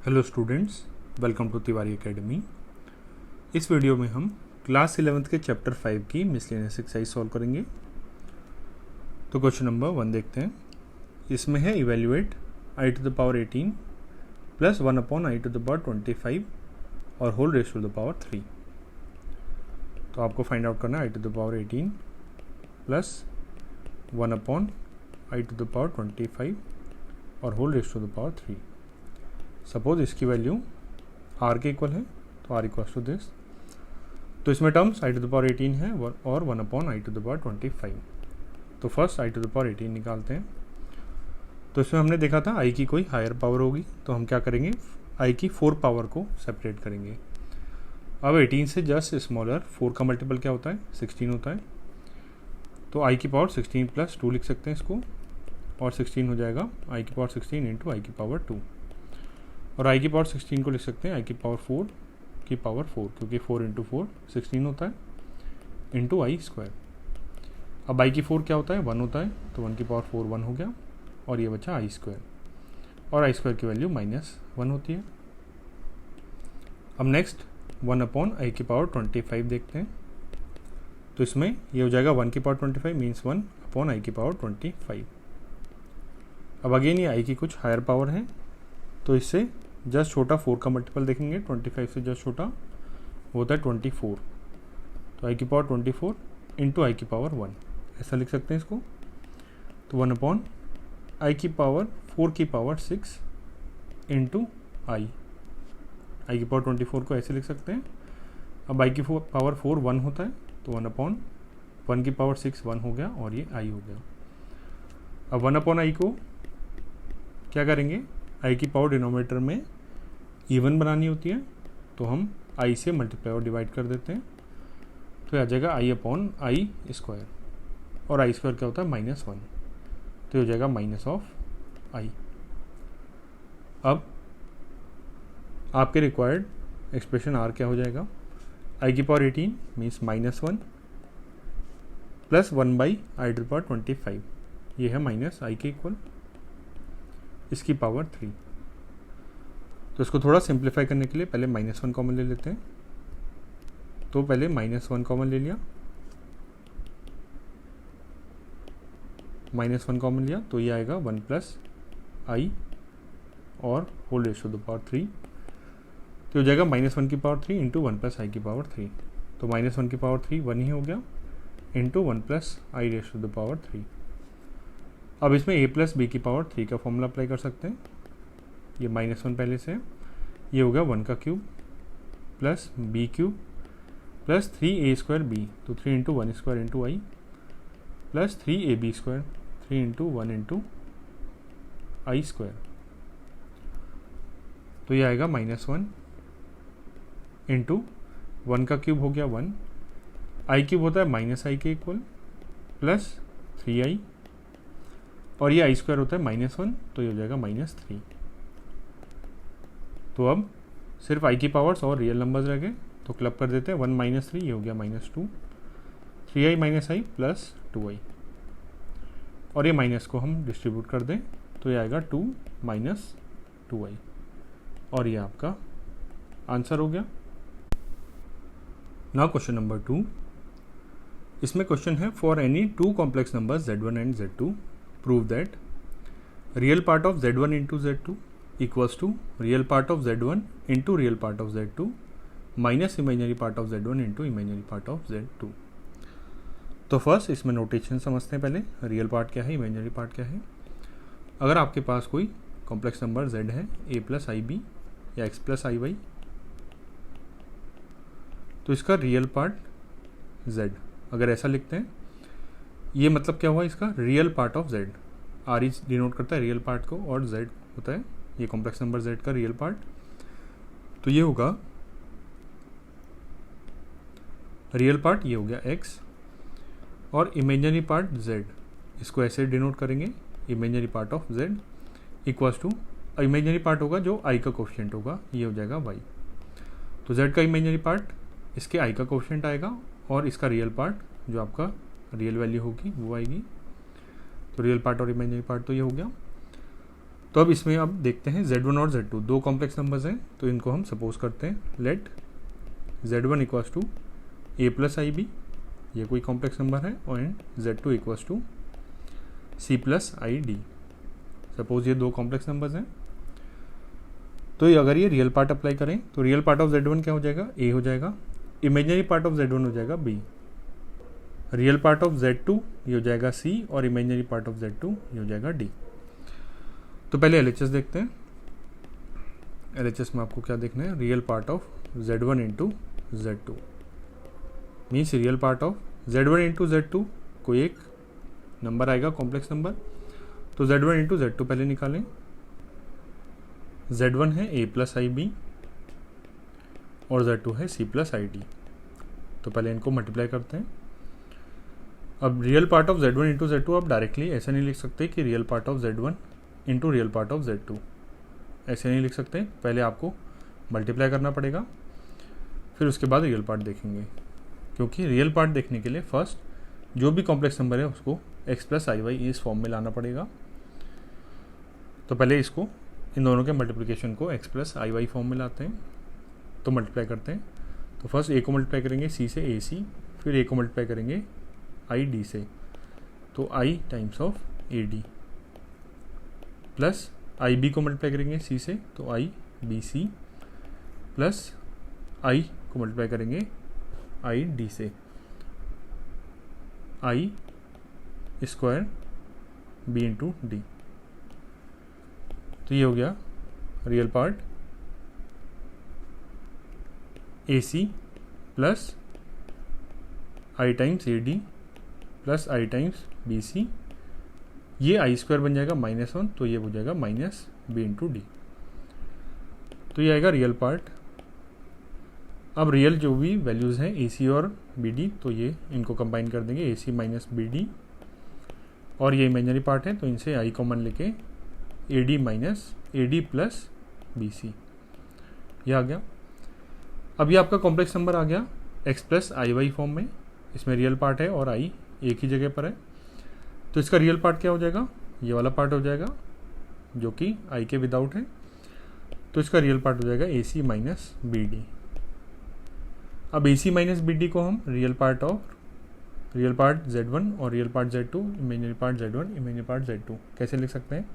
Hello students, welcome to Tiwari academy. इस video में हम क्लास 11th के चैप्टर 5 की मिसलेनियस एक्सरसाइज सॉल्व करेंगे। तो क्वेश्चन नंबर 1 देखते हैं। इसमें है evaluate i to the power 18 plus 1 upon I to the power 25 और whole raise to the power 3। तो आपको फाइंड आउट करना है i to the power 18 plus 1 upon I to the power 25 और whole raise to the power 3। Suppose इसकी value r के equal है, तो r इक्वल्स टू दिस। तो इसमें terms i to the power 18 है और 1 upon I to the power 25। तो first I to the power 18 निकालते हैं। तो इसमें हमने देखा था i की कोई हायर पावर होगी, तो हम क्या करेंगे, i की 4 पावर को सेपरेट करेंगे। अब 18 से जस्ट स्मॉलर 4 का मल्टीपल क्या होता है, 16 होता है। तो i की पावर 16 प्लस 2 लिख सकते हैं इसको, और 16 हो जाएगा i की पावर 16 इंटू आई की पावर 2। और i की पावर 16 को लिख सकते हैं i की पावर 4 की पावर 4, क्योंकि 4 इंटू 4 16 होता है, इंटू आई स्क्वायर। अब i की 4 क्या होता है, 1 होता है, तो 1 की पावर 4 1 हो गया, और ये बचा आई स्क्वायर, और आई स्क्वायर की वैल्यू -1 होती है। अब नेक्स्ट 1 अपॉन आई की पावर 25 देखते हैं। तो इसमें ये हो जाएगा 1 की पावर 25 मीन्स 1 अपॉन आई की पावर 25। अब अगेन ये i की कुछ हायर पावर है, तो इससे जस्ट छोटा 4 का मल्टीपल देखेंगे, 25 से जस्ट छोटा वो होता है 24। तो आई की पावर 24 इंटू आई की पावर 1, ऐसा लिख सकते हैं इसको। तो 1 अपॉन आई की पावर 4 की पावर 6 इंटू आई की पावर 24 को ऐसे लिख सकते हैं। अब आई की पावर 4 1 होता है, तो 1 अपॉन 1 की पावर 6 1 हो गया, और ये आई हो गया। अब 1 अपॉन आई को क्या करेंगे, आई की पावर डिनोमिनेटर में इवन बनानी होती है, तो हम आई से मल्टीप्लाई और डिवाइड कर देते हैं। तो आ जाएगा आई अपॉन आई स्क्वायर, और आई स्क्वायर क्या होता है -1, तो हो जाएगा माइनस ऑफ आई। अब आपके रिक्वायर्ड एक्सप्रेशन आर क्या हो जाएगा, आई की power 18 means -1 plus 1 by I to the power 25, ये है माइनस आई के इक्वल, इसकी पावर 3। तो इसको थोड़ा सिंप्लीफाई करने के लिए पहले -1 कॉमन ले लेते हैं। तो पहले -1 कॉमन ले लिया, -1 कॉमन लिया, तो ये आएगा 1 प्लस आई और whole raise to the power 3। तो हो जाएगा -1 की पावर 3 इंटू 1 प्लस आई की पावर 3। तो -1 की पावर 3 1 ही हो गया, into 1 plus I raise to the power 3। अब इसमें a प्लस बी की पावर 3 का फॉर्मूला अप्लाई कर सकते हैं। ये -1 पहले से, ये हो गया 1 का cube plus b cube plus 3a square b, तो 3 into 1 square into i plus 3ab square 3 into 1 into i square. तो ये आएगा -1 इंटू 1 का क्यूब हो गया 1, आई क्यूब होता है माइनस आई के इक्वल प्लस 3i, और ये आई स्क्वायर होता है -1, तो ये हो जाएगा -3। तो अब सिर्फ आई की पावर्स और रियल नंबर्स रह गए, तो क्लब कर देते हैं। 1 - 3 ये हो गया -2, 3i माइनस आई प्लस 2i, और ये माइनस को हम डिस्ट्रीब्यूट कर दें, तो ये आएगा 2 - 2i, और ये आपका आंसर हो गया। Now question number 2। इसमें क्वेश्चन है for any 2 complex numbers z1 and z2 prove that real part of z1 into z2 equals to real part of z1 into real part of z2 minus imaginary part of z1 into imaginary part of z2। तो first इसमें notation समझते हैं पहले, real part क्या है, imaginary part क्या है। अगर आपके पास कोई कॉम्प्लेक्स नंबर z है, a प्लस आई बी या x प्लस आई वाई, तो इसका रियल पार्ट z अगर ऐसा लिखते हैं, ये मतलब क्या हुआ, इसका real part of z, R is denote करता है रियल पार्ट को, और z होता है ये कॉम्प्लेक्स नंबर z का रियल पार्ट। तो ये होगा रियल पार्ट, ये हो गया x, और इमेजिनरी पार्ट z, इसको ऐसे डिनोट करेंगे, imaginary part of z equals to, imaginary part होगा जो i का कोफिशिएंट होगा, ये हो जाएगा y। तो z का इमेजिनरी पार्ट इसके i का कोफिशिएंट आएगा, और इसका रियल पार्ट जो आपका रियल वैल्यू होगी वो आएगी। तो रियल पार्ट और इमेजिनरी पार्ट तो ये हो गया। तो अब इसमें अब देखते हैं Z1 और Z2 दो कॉम्प्लेक्स नंबर्स हैं, तो इनको हम सपोज करते हैं let Z1 equals to A plus I B, ये कोई कॉम्प्लेक्स नंबर है, और Z2 equals to C plus I D. Suppose ये दो कॉम्प्लेक्स नंबर्स हैं, तो अगर ये रियल पार्ट अप्लाई करें तो रियल पार्ट ऑफ Z1 क्या हो जाएगा, A हो जाएगा, इमेजिनरी पार्ट ऑफ Z1 हो जाएगा B, real part of Z2 ये हो जाएगा C, और इमेजिनरी पार्ट ऑफ Z2 ये हो जाएगा D। तो पहले LHS देखते हैं। LHS में आपको क्या देखना है, real part of Z1 into Z2 means real part of Z1 into Z2, कोई एक नंबर आएगा कॉम्प्लेक्स नंबर, तो Z1 इंटू Z2 पहले निकालें। Z1 है A प्लस आई बी और Z2 है C प्लस आई डी, तो पहले इनको मल्टीप्लाई करते हैं। अब real part of Z1 into Z2 आप डायरेक्टली ऐसे नहीं लिख सकते कि real part of Z1 into real part of Z2, ऐसे नहीं लिख सकते, पहले आपको मल्टीप्लाई करना पड़ेगा, फिर उसके बाद रियल पार्ट देखेंगे, क्योंकि रियल पार्ट देखने के लिए फर्स्ट जो भी कॉम्प्लेक्स नंबर है उसको x प्लस आई वाई इस फॉर्म में लाना पड़ेगा। तो पहले इसको इन दोनों के मल्टीप्लिकेशन को x प्लस आई वाई फॉर्म में लाते हैं, तो मल्टीप्लाई करते हैं। तो फर्स्ट a को मल्टीप्लाई करेंगे c से AC, फिर a को मल्टीप्लाई करेंगे आई डी से, तो i times of A D, plus I B को मल्टीप्लाई करेंगे c से, तो I B C, plus i को मल्टीप्लाई करेंगे आई डी से, I square B into D. तो ये हो गया real part A C plus I times A D plus I times B C, ये आई स्क्वायर बन जाएगा -1, तो ये हो जाएगा माइनस बी इंटू डी। तो ये आएगा रियल पार्ट। अब रियल जो भी वैल्यूज़ हैं ए सी और बी डी, तो ये इनको कंबाइन कर देंगे, ए सी माइनस बी डी, और ये इमेजिनरी पार्ट है तो इनसे आई कॉमन लेके A D minus A D plus B C, ये आ गया। अब ये आपका कॉम्प्लेक्स नंबर आ गया एक्स प्लस आई वाई फॉर्म में, इसमें रियल पार्ट है और आई एक ही जगह पर है, तो इसका रियल पार्ट क्या हो जाएगा, ये वाला पार्ट हो जाएगा जो कि आई के विदाउट है, तो इसका रियल पार्ट हो जाएगा ए सी माइनस बी डी। अब ए सी माइनस बी डी को हम रियल पार्ट Z1 और real part Z2, imaginary part Z1, imaginary part Z2 कैसे लिख सकते हैं।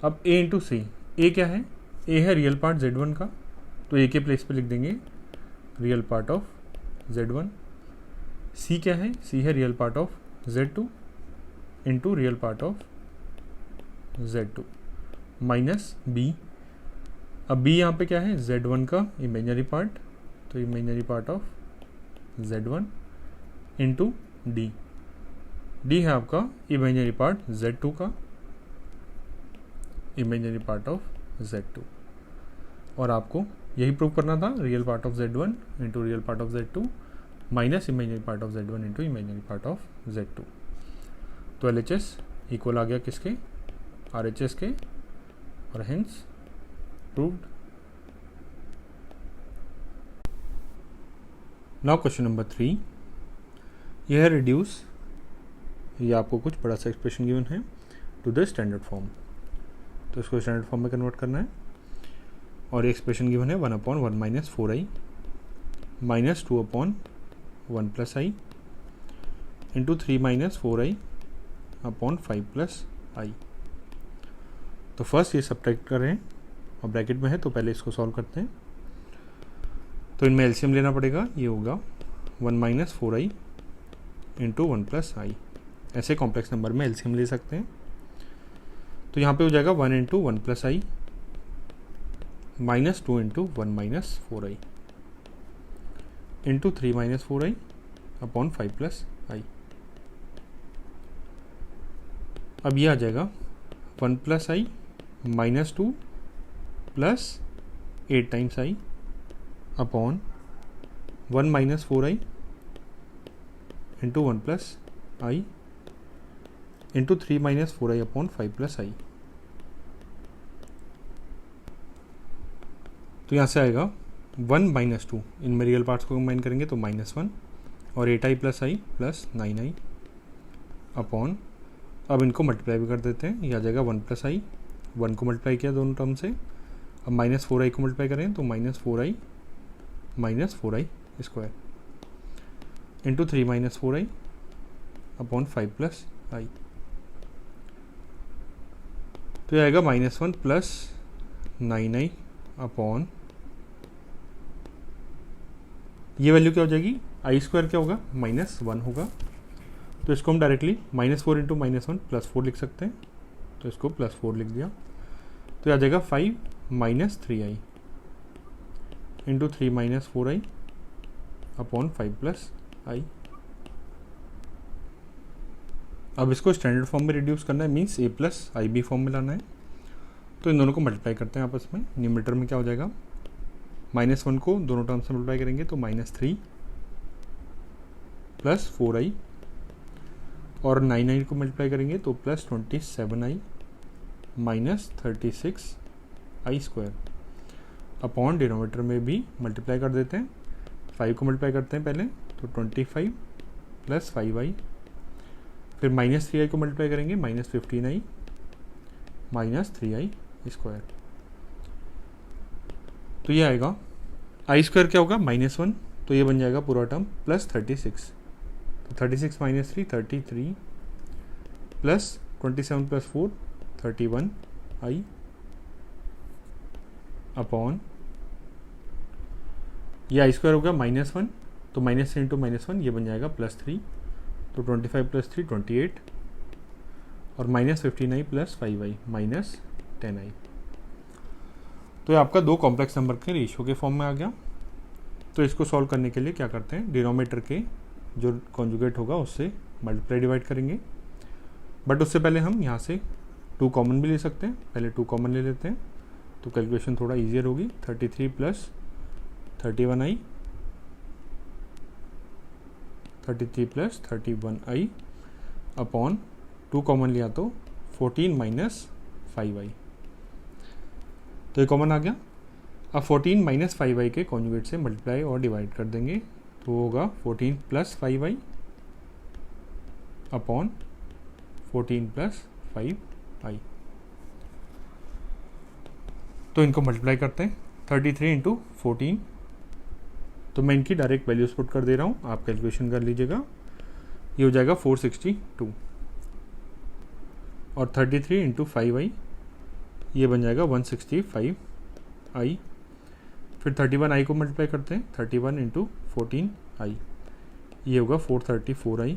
अब a इंटू सी, ए क्या है, a है रियल पार्ट Z1 का, तो a के प्लेस पे लिख देंगे real part of Z1। c क्या है, c है real part of Z2 into real part of Z2 minus b। अब b यहाँ पे क्या है, Z1 का इमेजिनरी पार्ट, तो imaginary part of Z1 into D, D है आपका इमेजिनरी पार्ट Z2 का, इमेजिनरी पार्ट ऑफ Z2, और आपको यही प्रूव करना था, real part of Z1 into real part of Z2 minus imaginary part of Z1 into imaginary part of Z2। तो LHS equal आ गया किसके, RHS के, और hence proved. Now question number 3, यह है रिड्यूस, ये आपको कुछ बड़ा सा एक्सप्रेशन गिवन है टू द स्टैंडर्ड फॉर्म, तो इसको स्टैंडर्ड फॉर्म में कन्वर्ट करना है, और ये एक्सप्रेशन गिवन है 1/1 minus 4i minus 2/1 plus i into 3 minus 4i upon 5 plus i। तो फर्स्ट ये सब्ट्रैक्ट कर रहे हैं और ब्रैकेट में है, तो पहले इसको सॉल्व करते हैं। तो इनमें एलसीएम लेना पड़ेगा, ये होगा 1 minus 4i into 1 plus i, ऐसे कॉम्प्लेक्स नंबर में एलसीएम ले सकते हैं। तो यहाँ पे हो जाएगा 1 into 1 plus i minus 2 into 1 minus 4i into 3 minus 4i upon 5 plus i। अब ये आ जाएगा 1 plus i minus 2 plus 8 times i upon 1 minus 4i into 1 plus i into 3 minus 4i upon 5 plus i। तो यहाँ से आएगा 1 minus 2, इनमें real parts को कंबाइन करेंगे तो -1 और 8i plus i plus 9i upon, अब इनको मल्टीप्लाई भी कर देते हैं, यह आ जाएगा 1 प्लस i 1 को मल्टीप्लाई किया दोनों टर्म से। अब -4i को मल्टीप्लाई करें तो -4i square into 3 - 4i upon 5 + i। तो ये आएगा -1 + 9i अपॉन, ये वैल्यू क्या हो जाएगी, आई स्क्वायर क्या होगा, -1 होगा। तो इसको हम डायरेक्टली -4 × -1 +4 लिख सकते हैं। तो इसको +4 लिख दिया। तो आ जाएगा 5 - 3i into 3 - 4i upon 5 + i। अब इसको स्टैंडर्ड फॉर्म में रिड्यूस करना है, मीन्स a + ib फॉर्म में लाना है। तो इन दोनों को मल्टीप्लाई करते हैं आपस में। न्यूमरेटर में क्या हो जाएगा, -1 को दोनों टर्म से मल्टीप्लाई करेंगे तो -3 + 4i, और 9 को मल्टीप्लाई करेंगे तो +27i -36i square upon, denominator में भी मल्टीप्लाई कर देते हैं। 5 को मल्टीप्लाई करते हैं पहले, तो 25 + 5i, फिर -3i को मल्टीप्लाई करेंगे, -15i -3i स्क्वायर। तो ये आएगा आई स्क्वायर क्या होगा, -1, तो ये बन जाएगा पूरा टर्म +36। तो 36 - 3 33 + 27 + 4 31i अपॉन, ये आई स्क्वायर होगा -1, तो -3 × -1 ये बन जाएगा +3, तो 25 + 3 28, और -15i + 5i -10i। तो ये आपका दो कॉम्प्लेक्स नंबर के रेशियो के फॉर्म में आ गया। तो इसको सॉल्व करने के लिए क्या करते हैं, डिनोमिनेटर के जो कॉन्जुगेट होगा उससे मल्टीप्लाई डिवाइड करेंगे। बट उससे पहले हम यहाँ से 2 कॉमन भी ले सकते हैं। पहले 2 कॉमन ले लेते हैं तो कैलकुलेशन थोड़ा ईजियर होगी। 33 + 31i 33 + 31i अपॉन 2 कॉमन लिया तो 14 - 5i। तो ये कॉमन आ गया। अब 14 - 5i के कॉन्जुगेट से मल्टीप्लाई और डिवाइड कर देंगे तो होगा 14 + 5i अपॉन 14 + 5i। तो इनको मल्टीप्लाई करते हैं। 33 × 14, तो मैं इनकी डायरेक्ट वैल्यूज पुट कर दे रहा हूँ, आप कैलकुलेशन कर लीजिएगा। ये हो जाएगा 462, और 33 × 5i ये बन जाएगा 165i। फिर 31i को मल्टीप्लाई करते हैं, 31 × 14i ये होगा 434i,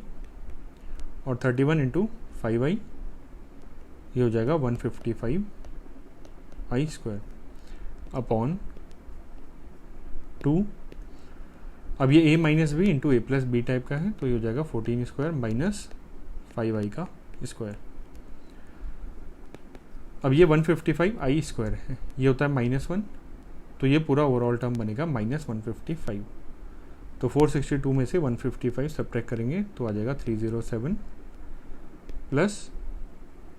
और 31 × 5i ये हो जाएगा 155i स्क्वायर अपॉन 2। अब ये a - b × a + b type का है, तो ये हो जाएगा 14 स्क्वायर -5i का स्क्वायर। अब ये 155i स्क्वायर है, ये होता है -1, तो ये पूरा ओवरऑल टर्म बनेगा -155। तो 462 में से 155 सब्ट्रैक्ट करेंगे तो आ जाएगा 307, प्लस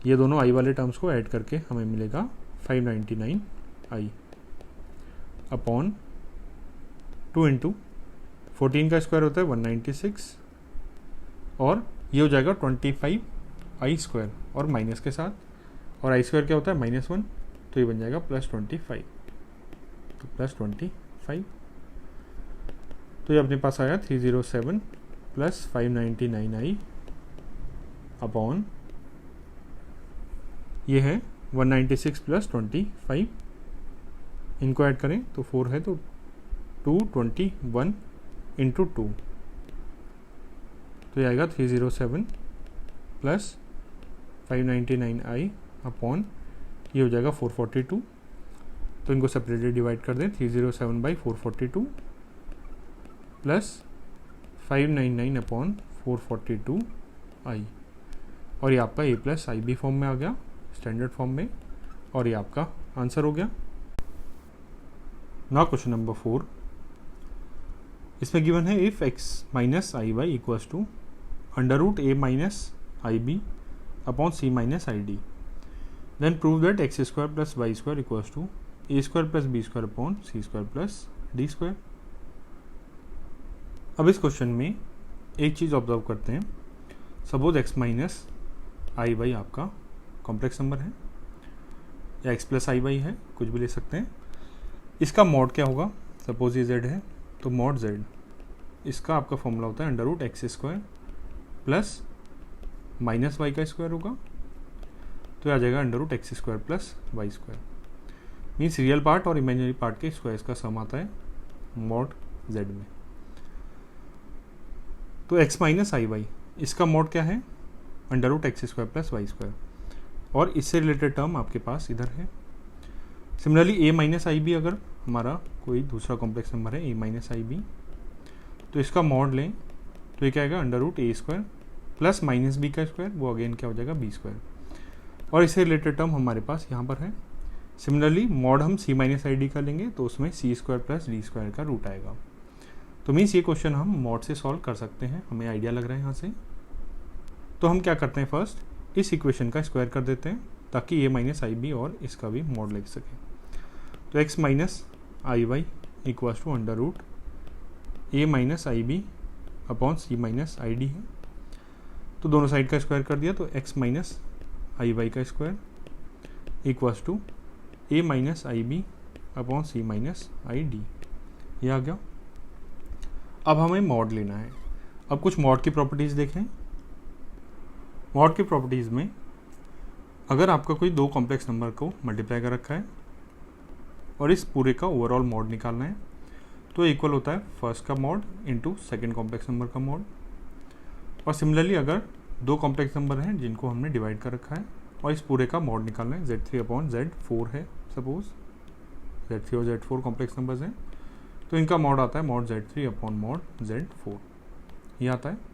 ये दोनों i वाले टर्म्स को ऐड करके हमें मिलेगा 599i अपॉन 2 × 14 का स्क्वायर होता है 196, और ये हो जाएगा 25i स्क्वायर और माइनस के साथ, और आई स्क्वायर क्या होता है -1, तो ये बन जाएगा +25, तो +25। तो ये अपने पास आया 307 + 599i अपॉन, ये है 196 + 25, इनको ऐड करें तो 4 है, तो 221 × 2, तो ये आएगा 307 + 599i अपॉन, ये हो जाएगा 442। तो इनको सेपरेटली डिवाइड कर दें, 307 / 442 प्लस 599 अपॉन 442i, और ये आपका a + ib फॉर्म में आ गया, स्टैंडर्ड फॉर्म में, और ये आपका आंसर हो गया। नाउ क्वेश्चन नंबर 4, इसमें गिवन है if x - iy equals to √a - ib upon c - id, then prove that x² + y² equals to a² + b² upon c² + d²। अब इस क्वेश्चन में एक चीज़ ऑब्जर्व करते हैं। सपोज x - iy आपका complex number है, या x प्लस आई Y है, कुछ भी ले सकते हैं। इसका मॉड क्या होगा, सपोज ये z है तो मॉड z, इसका आपका फॉर्मूला होता है under root x square plus minus y का स्क्वायर होगा, तो आ जाएगा under root x square plus y square. Means real part और इमेजिनरी पार्ट के स्क्वायर्स का सम आता है मॉड z में। तो x माइनस आई वाई, इसका मॉड क्या है, under root x square plus y square, और इससे रिलेटेड टर्म आपके पास इधर है। Similarly a minus i b, अगर हमारा कोई दूसरा कॉम्प्लेक्स नंबर है a माइनस आई बी, तो इसका मॉड लें तो ये क्या आएगा, under root a square plus minus B का स्क्वायर, वो अगेन क्या हो जाएगा, बी स्क्वायर, और इससे रिलेटेड टर्म हमारे पास यहाँ पर है। सिमिलरली मॉड हम c माइनस आई डी का लेंगे तो उसमें सी स्क्वायर प्लस डी स्क्वायर का रूट आएगा। तो मीन्स ये क्वेश्चन हम मॉड से सॉल्व कर सकते हैं, हमें आइडिया लग रहा है यहाँ से। तो हम क्या करते हैं, फर्स्ट इस इक्वेशन का स्क्वायर कर देते हैं ताकि a माइनस आई बी और इसका भी मॉड लिख सकें। तो x minus i y equals to under root a minus i b upon c minus i d है, तो दोनों साइड का स्क्वायर कर दिया, तो x माइनस आई वाई का square equals to a minus i b upon c minus i d, ये आ गया। अब हमें मॉड लेना है। अब कुछ मॉड की प्रॉपर्टीज़ देखें। मॉड की प्रॉपर्टीज़ में अगर आपका कोई दो कॉम्प्लेक्स नंबर को मल्टीप्लाई कर रखा है और इस पूरे का ओवरऑल मॉड निकालना है, तो इक्वल होता है फर्स्ट का mod into second complex number का मॉड। और सिमिलरली अगर दो कॉम्प्लेक्स नंबर हैं जिनको हमने डिवाइड कर रखा है और इस पूरे का मॉड निकालना है, Z3 अपॉन Z4 है, सपोज Z3 और Z4 कॉम्प्लेक्स नंबर्स हैं, तो इनका मॉड आता है mod Z3 upon mod Z4, ये आता है।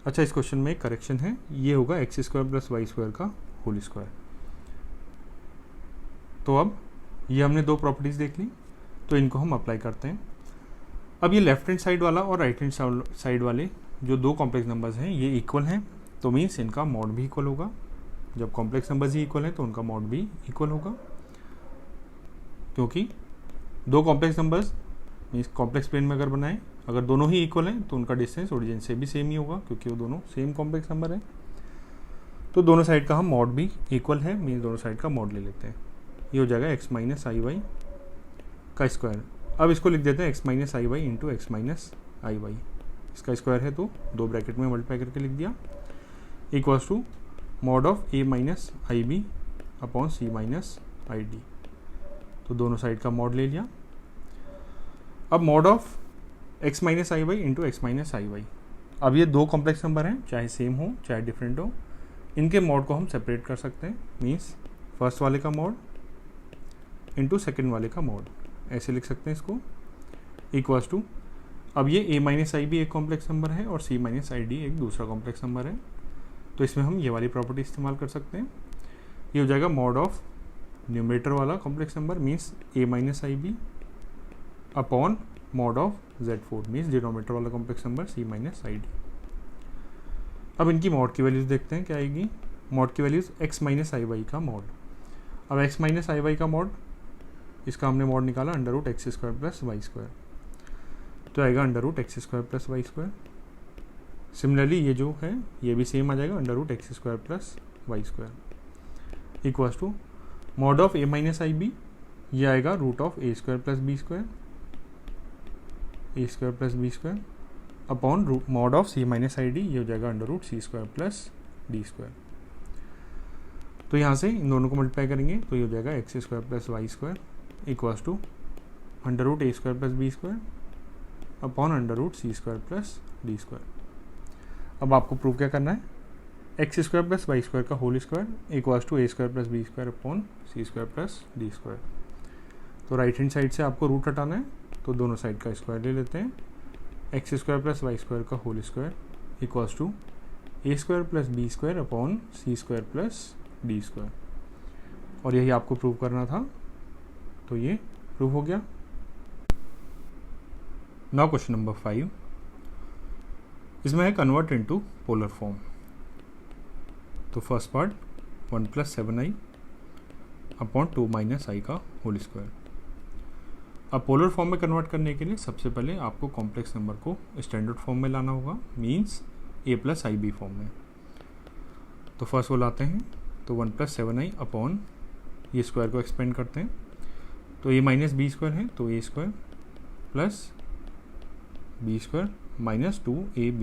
अच्छा, इस क्वेश्चन में एक करेक्शन है, ये होगा x square plus y square का होल स्क्वायर। तो अब ये हमने दो प्रॉपर्टीज़ देख ली, तो इनको हम अप्लाई करते हैं। अब ये लेफ्ट हैंड साइड वाला और राइट हैंड साइड वाले जो दो कॉम्प्लेक्स नंबर्स हैं ये इक्वल हैं, तो मीन्स इनका मॉड भी इक्वल होगा। जब कॉम्प्लेक्स नंबर्स ही इक्वल हैं तो उनका मॉड भी इक्वल होगा, क्योंकि दो complex numbers means complex plane में अगर बनाएं, अगर दोनों ही इक्वल हैं तो उनका डिस्टेंस ओरिजिन से भी सेम ही होगा, क्योंकि वो दोनों सेम कॉम्प्लेक्स नंबर हैं। तो दोनों साइड का हम मॉड भी इक्वल है, मीन्स दोनों साइड का मॉड ले लेते हैं। ये हो जाएगा एक्स माइनस आई वाई का स्क्वायर। अब इसको लिख देते हैं x minus i y into x minus i y, इसका स्क्वायर है तो दो ब्रैकेट में मल्टीप्लाई करके लिख दिया, equals to mod of a minus i b upon c minus i d. तो दोनों साइड का मॉड ले लिया। अब mod of x minus i y into x minus i y, अब ये दो कॉम्प्लेक्स नंबर हैं, चाहे सेम हो चाहे डिफरेंट हो, इनके मॉड को हम सेपरेट कर सकते हैं। मीन्स फर्स्ट वाले का मॉड इंटू सेकेंड वाले का मॉड, ऐसे लिख सकते हैं इसको, इक्वल्स टू, अब ये ए माइनस आई बी एक कॉम्प्लेक्स नंबर है और सी माइनस आई डी एक दूसरा कॉम्प्लेक्स नंबर है, तो इसमें हम ये वाली प्रॉपर्टी इस्तेमाल कर सकते हैं। ये हो जाएगा मॉड ऑफ न्यूमरेटर वाला complex number means a minus i b upon mod of Z4 means denominator वाला complex number c minus i d. अब इनकी मॉड की वैल्यूज़ देखते हैं क्या आएगी। मॉड की values x minus i y का मॉड। अब एक्स माइनस आई वाई का मॉड, इसका हमने मॉड निकाला under root x square plus y square, तो आएगा under root x square plus y square. Similarly ये जो है ये भी सेम आ जाएगा, under root x square plus y square equals to mod of a minus i B, ये आएगा root of a square plus b square, a square plus b square upon root mod of c minus i d, ये हो जाएगा under root c square plus d square. तो यहाँ से इन दोनों को मल्टीप्लाई करेंगे तो ये हो जाएगा x square plus y square equals to under root a square plus b square upon under root c square plus d square. अब आपको प्रूव क्या करना है, x square plus y square का whole square equals to a square plus b square upon c square plus d square. तो right hand side से आपको root हटाना है, तो दोनों साइड का स्क्वायर ले लेते हैं। X square plus y square का whole square equals to a square plus b square upon c square plus d square, और यही आपको प्रूव करना था, तो ये प्रूव हो गया। नाउ क्वेश्चन नंबर 5, इसमें है कन्वर्ट इनटू पोलर फॉर्म। तो first part 1 plus 7i upon 2 minus i का होल स्क्वायर। अब पोलर फॉर्म में कन्वर्ट करने के लिए सबसे पहले आपको कॉम्प्लेक्स नंबर को स्टैंडर्ड फॉर्म में लाना होगा, means a plus I b form में। तो फर्स्ट वो लाते हैं, तो 1 प्लस 7i अपॉन ये स्क्वायर को एक्सपेंड करते हैं, तो ए माइनस बी स्क्वायर है, तो a square plus b square minus 2ab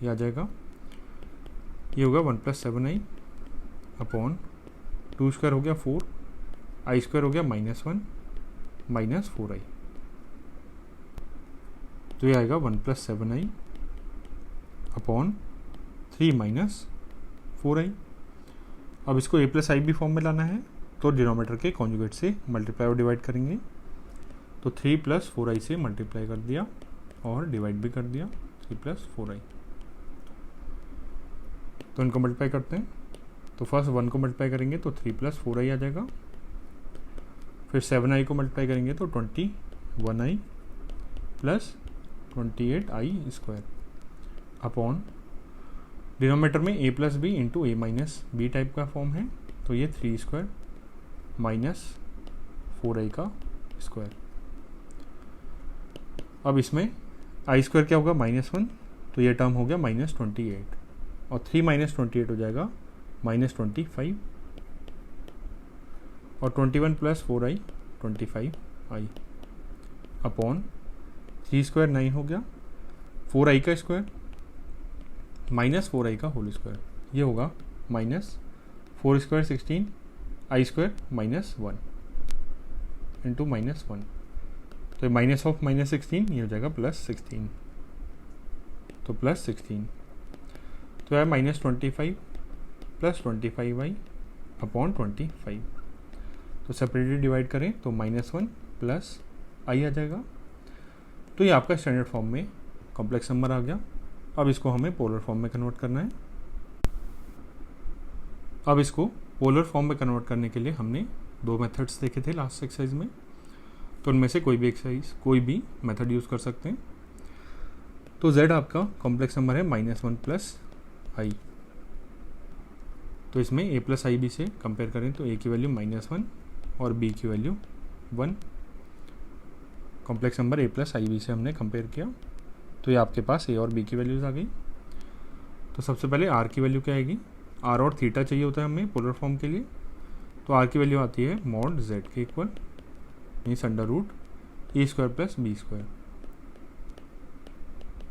ये आ जाएगा। ये होगा 1 + 7i अपॉन 2 स्क्वायर हो गया 4, आई स्क्वायर हो गया -1 माइनस 4i, तो ये आएगा 1 + 7i अपॉन 3 माइनस 4i। अब इसको a + ib फॉर्म में लाना है, तो डिनोमिनेटर के कॉन्जुगेट से मल्टीप्लाई और डिवाइड करेंगे, तो 3 + 4i से मल्टीप्लाई कर दिया और डिवाइड भी कर दिया 3 + 4i। तो इनको मल्टीप्लाई करते हैं, तो फर्स्ट 1 को मल्टीप्लाई करेंगे तो 3 + 4i आ जाएगा, फिर 7i को मल्टीप्लाई करेंगे तो 21i plus 28i square upon denominator में a + b into a minus b type का फॉर्म है, तो ये 3 स्क्वायर माइनस 4i का स्क्वायर। अब इसमें आई स्क्वायर क्या होगा -1, तो ये टर्म हो गया -28 और 3 - 28 हो जाएगा -25 और 21 + 4i 25i अपॉन 3 स्क्वायर 9 हो गया, 4i का स्क्वायर माइनस 4i का होल स्क्वायर, ये होगा -4 स्क्वायर 16 आई स्क्वायर -1 इंटू -1, तो माइनस ऑफ -16 ये हो जाएगा +16, तो +16 तो है -25 + 25i अपॉन 25, तो सेपरेटली डिवाइड करें तो -1 + i आ जाएगा। तो ये आपका स्टैंडर्ड फॉर्म में कॉम्प्लेक्स नंबर आ गया। अब इसको हमें पोलर फॉर्म में कन्वर्ट करना है। अब इसको पोलर फॉर्म में कन्वर्ट करने के लिए हमने 2 मेथड्स देखे थे लास्ट एक्सरसाइज में, तो उनमें से कोई भी मेथड यूज़ कर सकते हैं। तो z आपका कॉम्प्लेक्स नंबर है -1 + i, तो इसमें a + ib से कंपेयर करें तो a की वैल्यू -1 और b की value 1। Complex number a + ib से हमने कंपेयर किया, तो ये आपके पास a और b की वैल्यूज़ आ गई। तो सबसे पहले r की वैल्यू क्या आएगी, r और थीटा चाहिए होता है हमें पोलर फॉर्म के लिए, तो r की वैल्यू आती है mod z के इक्वल मीन्स √e² + b²,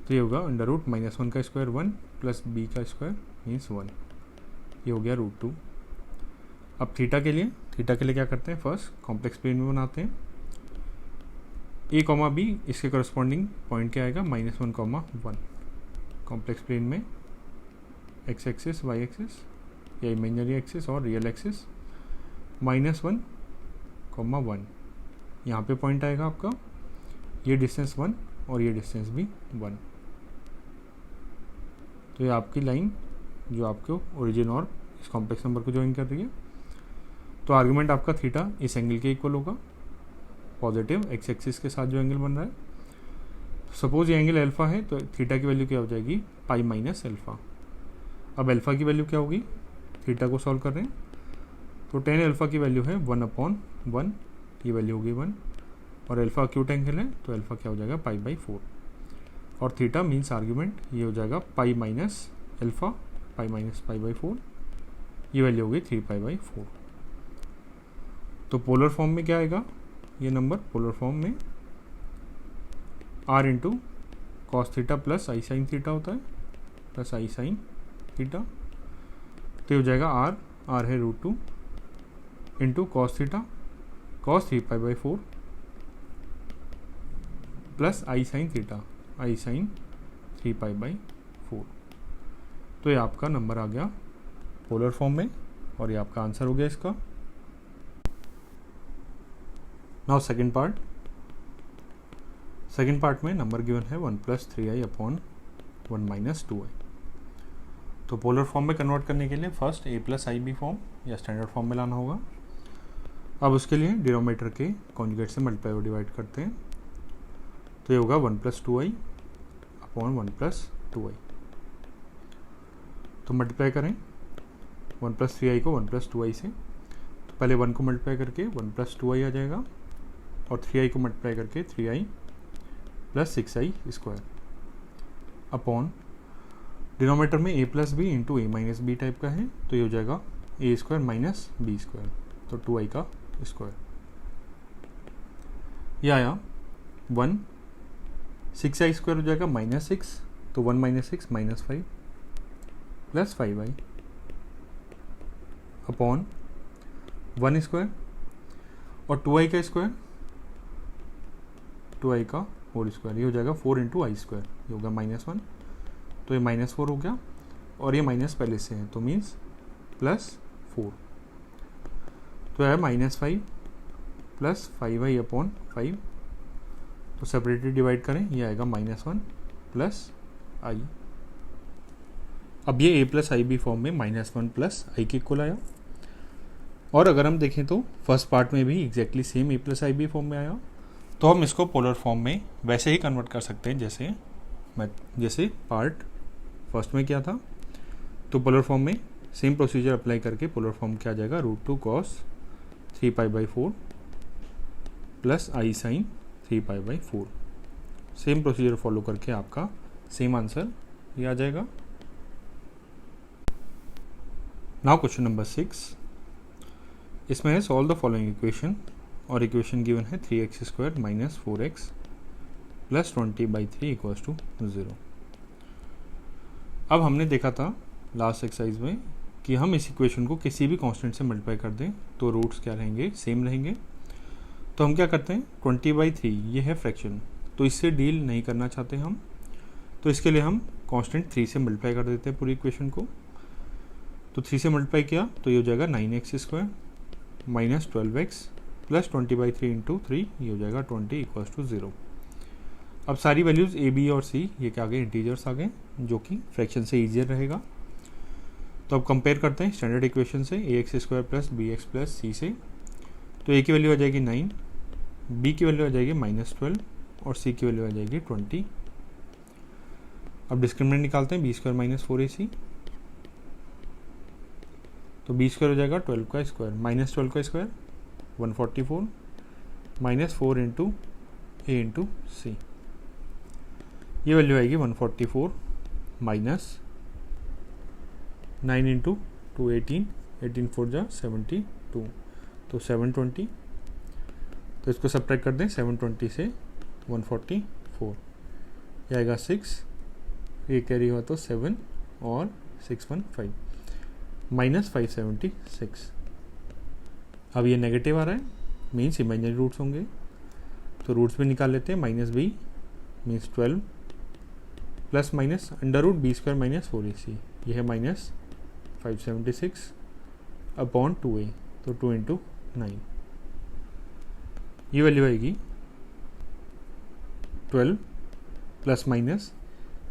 तो ये होगा √-1 का स्क्वायर 1 + b का स्क्वायर मीन्स 1, ये हो गया √2। अब थीटा के लिए क्या करते हैं, फर्स्ट कॉम्प्लेक्स प्लेन में बनाते हैं, a, b इसके करस्पॉन्डिंग पॉइंट क्या आएगा -1, 1 कॉम्प्लेक्स प्लेन में x एक्सिस y एक्सिस या इमेजिनरी एक्सिस और रियल एक्सिस -1, 1 यहाँ पे पॉइंट आएगा आपका, ये डिस्टेंस 1 और ये डिस्टेंस भी 1, तो ये आपकी लाइन जो आपको ओरिजिन और इस कॉम्प्लेक्स नंबर को ज्वाइन कर रही है। तो आर्गुमेंट आपका थीटा इस एंगल के इक्वल होगा, पॉजिटिव x एक्सिस के साथ जो एंगल बन रहा है। सपोज ये एंगल अल्फा है, तो थीटा की वैल्यू क्या हो जाएगी पाई माइनस अल्फा। अब अल्फा की वैल्यू क्या होगी, थीटा को सॉल्व कर रहे हैं, तो tan अल्फा की वैल्यू है 1/1, ये वैल्यू होगी 1, और अल्फा एक्यूट एंगल है तो अल्फा क्या हो जाएगा π/4, और थीटा मीन्स आर्ग्यूमेंट ये हो जाएगा पाई माइनस अल्फा π-π/4, ये वैल्यू होगी 3π/4। तो पोलर फॉर्म में क्या आएगा, ये नंबर पोलर फॉर्म में r into cos theta plus i sine theta होता है, प्लस आई साइन थीटा, तो हो जाएगा r है √2 into cos theta cos 3π/4 plus i sine theta i sine 3π/4। तो ये आपका नंबर आ गया पोलर फॉर्म में और ये आपका आंसर हो गया इसका। नाउ सेकेंड पार्ट में नंबर गिवन है 1 + 3i अपॉन 1 - 2i। तो पोलर फॉर्म में कन्वर्ट करने के लिए फर्स्ट a + ib फॉर्म या स्टैंडर्ड फॉर्म में लाना होगा। अब उसके लिए डिनोमिनेटर के कॉन्जुगेट से मल्टीप्लाई और डिवाइड करते हैं, तो ये होगा 1 + 2i अपॉन 1 + 2i। तो मल्टीप्लाई करें 1 + 3i को 1 + 2i से, तो पहले 1 को मल्टीप्लाई करके 1 + 2i आ जाएगा और 3i को मल्टीप्लाई करके 3i + 6i square upon denominator में a + b into a - b type का है, तो ये हो जाएगा a square minus b square, तो 2i का स्क्वायर। यह आया 1, 6i स्क्वायर हो जाएगा -6, तो 1 - 6 -5 प्लस 5i अपॉन 1 स्क्वायर और 2i का स्क्वायर, 2i का होल स्क्वायर, ये हो जाएगा 4 × i स्क्वायर, ये होगा -1, तो ये -4 हो गया और ये माइनस पहले से है तो मीन्स +4, तो है -5 प्लस 5i अपॉन 5, तो सेपरेटली डिवाइड करें, ये आएगा -1 प्लस i। अब ये a plus I b form में -1 प्लस आई के इक्वल आया। और अगर हम देखें तो फर्स्ट पार्ट में भी exactly same a plus I b form में आया, तो हम इसको पोलर फॉर्म में वैसे ही कन्वर्ट कर सकते हैं जैसे पार्ट फर्स्ट में किया था। तो पोलर फॉर्म में सेम प्रोसीजर अप्लाई करके पोलर फॉर्म क्या आ जाएगा, √2 cos 3π/4 plus i sin 3π/4। Same procedure follow करके आपका सेम आंसर ये आ जाएगा। नाउ क्वेश्चन नंबर 6, इसमें है सॉल्व द फॉलोइंग इक्वेशन, और इक्वेशन गिवन है 3x² - 4x + 20/3 = 0। अब हमने देखा था लास्ट एक्सरसाइज में कि हम इस इक्वेशन को किसी भी कांस्टेंट से मल्टीप्लाई कर दें तो रूट्स क्या रहेंगे, सेम रहेंगे। तो हम क्या करते हैं, 20/3 ये है फ्रैक्शन, तो इससे डील नहीं करना चाहते हम, तो इसके लिए हम कांस्टेंट 3 से मल्टीप्लाई कर देते हैं पूरी इक्वेशन को। तो 3 से मल्टीप्लाई किया तो ये हो जाएगा 9x² - 12x प्लस 20/3 × 3, ये हो जाएगा 20 = 0। अब सारी वैल्यूज़ a, b और c ये क्या आ गए, इंटीजर्स आ गए, जो कि फ्रैक्शन से ईजियर रहेगा। तो अब कंपेयर करते हैं स्टैंडर्ड इक्वेशन से ax² + bx + c से। तो a की वैल्यू आ जाएगी 9, b की वैल्यू आ जाएगी -12 और c की वैल्यू आ जाएगी 20। अब डिस्क्रिमिनेंट निकालते हैं, b² - 4ac, तो b² हो जाएगा 12 का स्क्वायर -12 का स्क्वायर 144 -4 × a × c, ये वैल्यू आएगी 144 माइनस 9 × 2 18, 18 4 जा 72, तो 720। तो इसको सब्ट्रैक्ट कर दें 720 से 144, ये आएगा 6, ये कैरी हुआ तो 7 और 615 -576। अब ये नेगेटिव आ रहा है, मीन्स इमेजिनरी रूट्स होंगे, तो रूट्स भी निकाल लेते हैं। -b means 12 plus minus √b² - 4ac, ये है -576 अपॉन 2a, तो 2 × 9, ये वैल्यू आएगी 12 प्लस माइनस,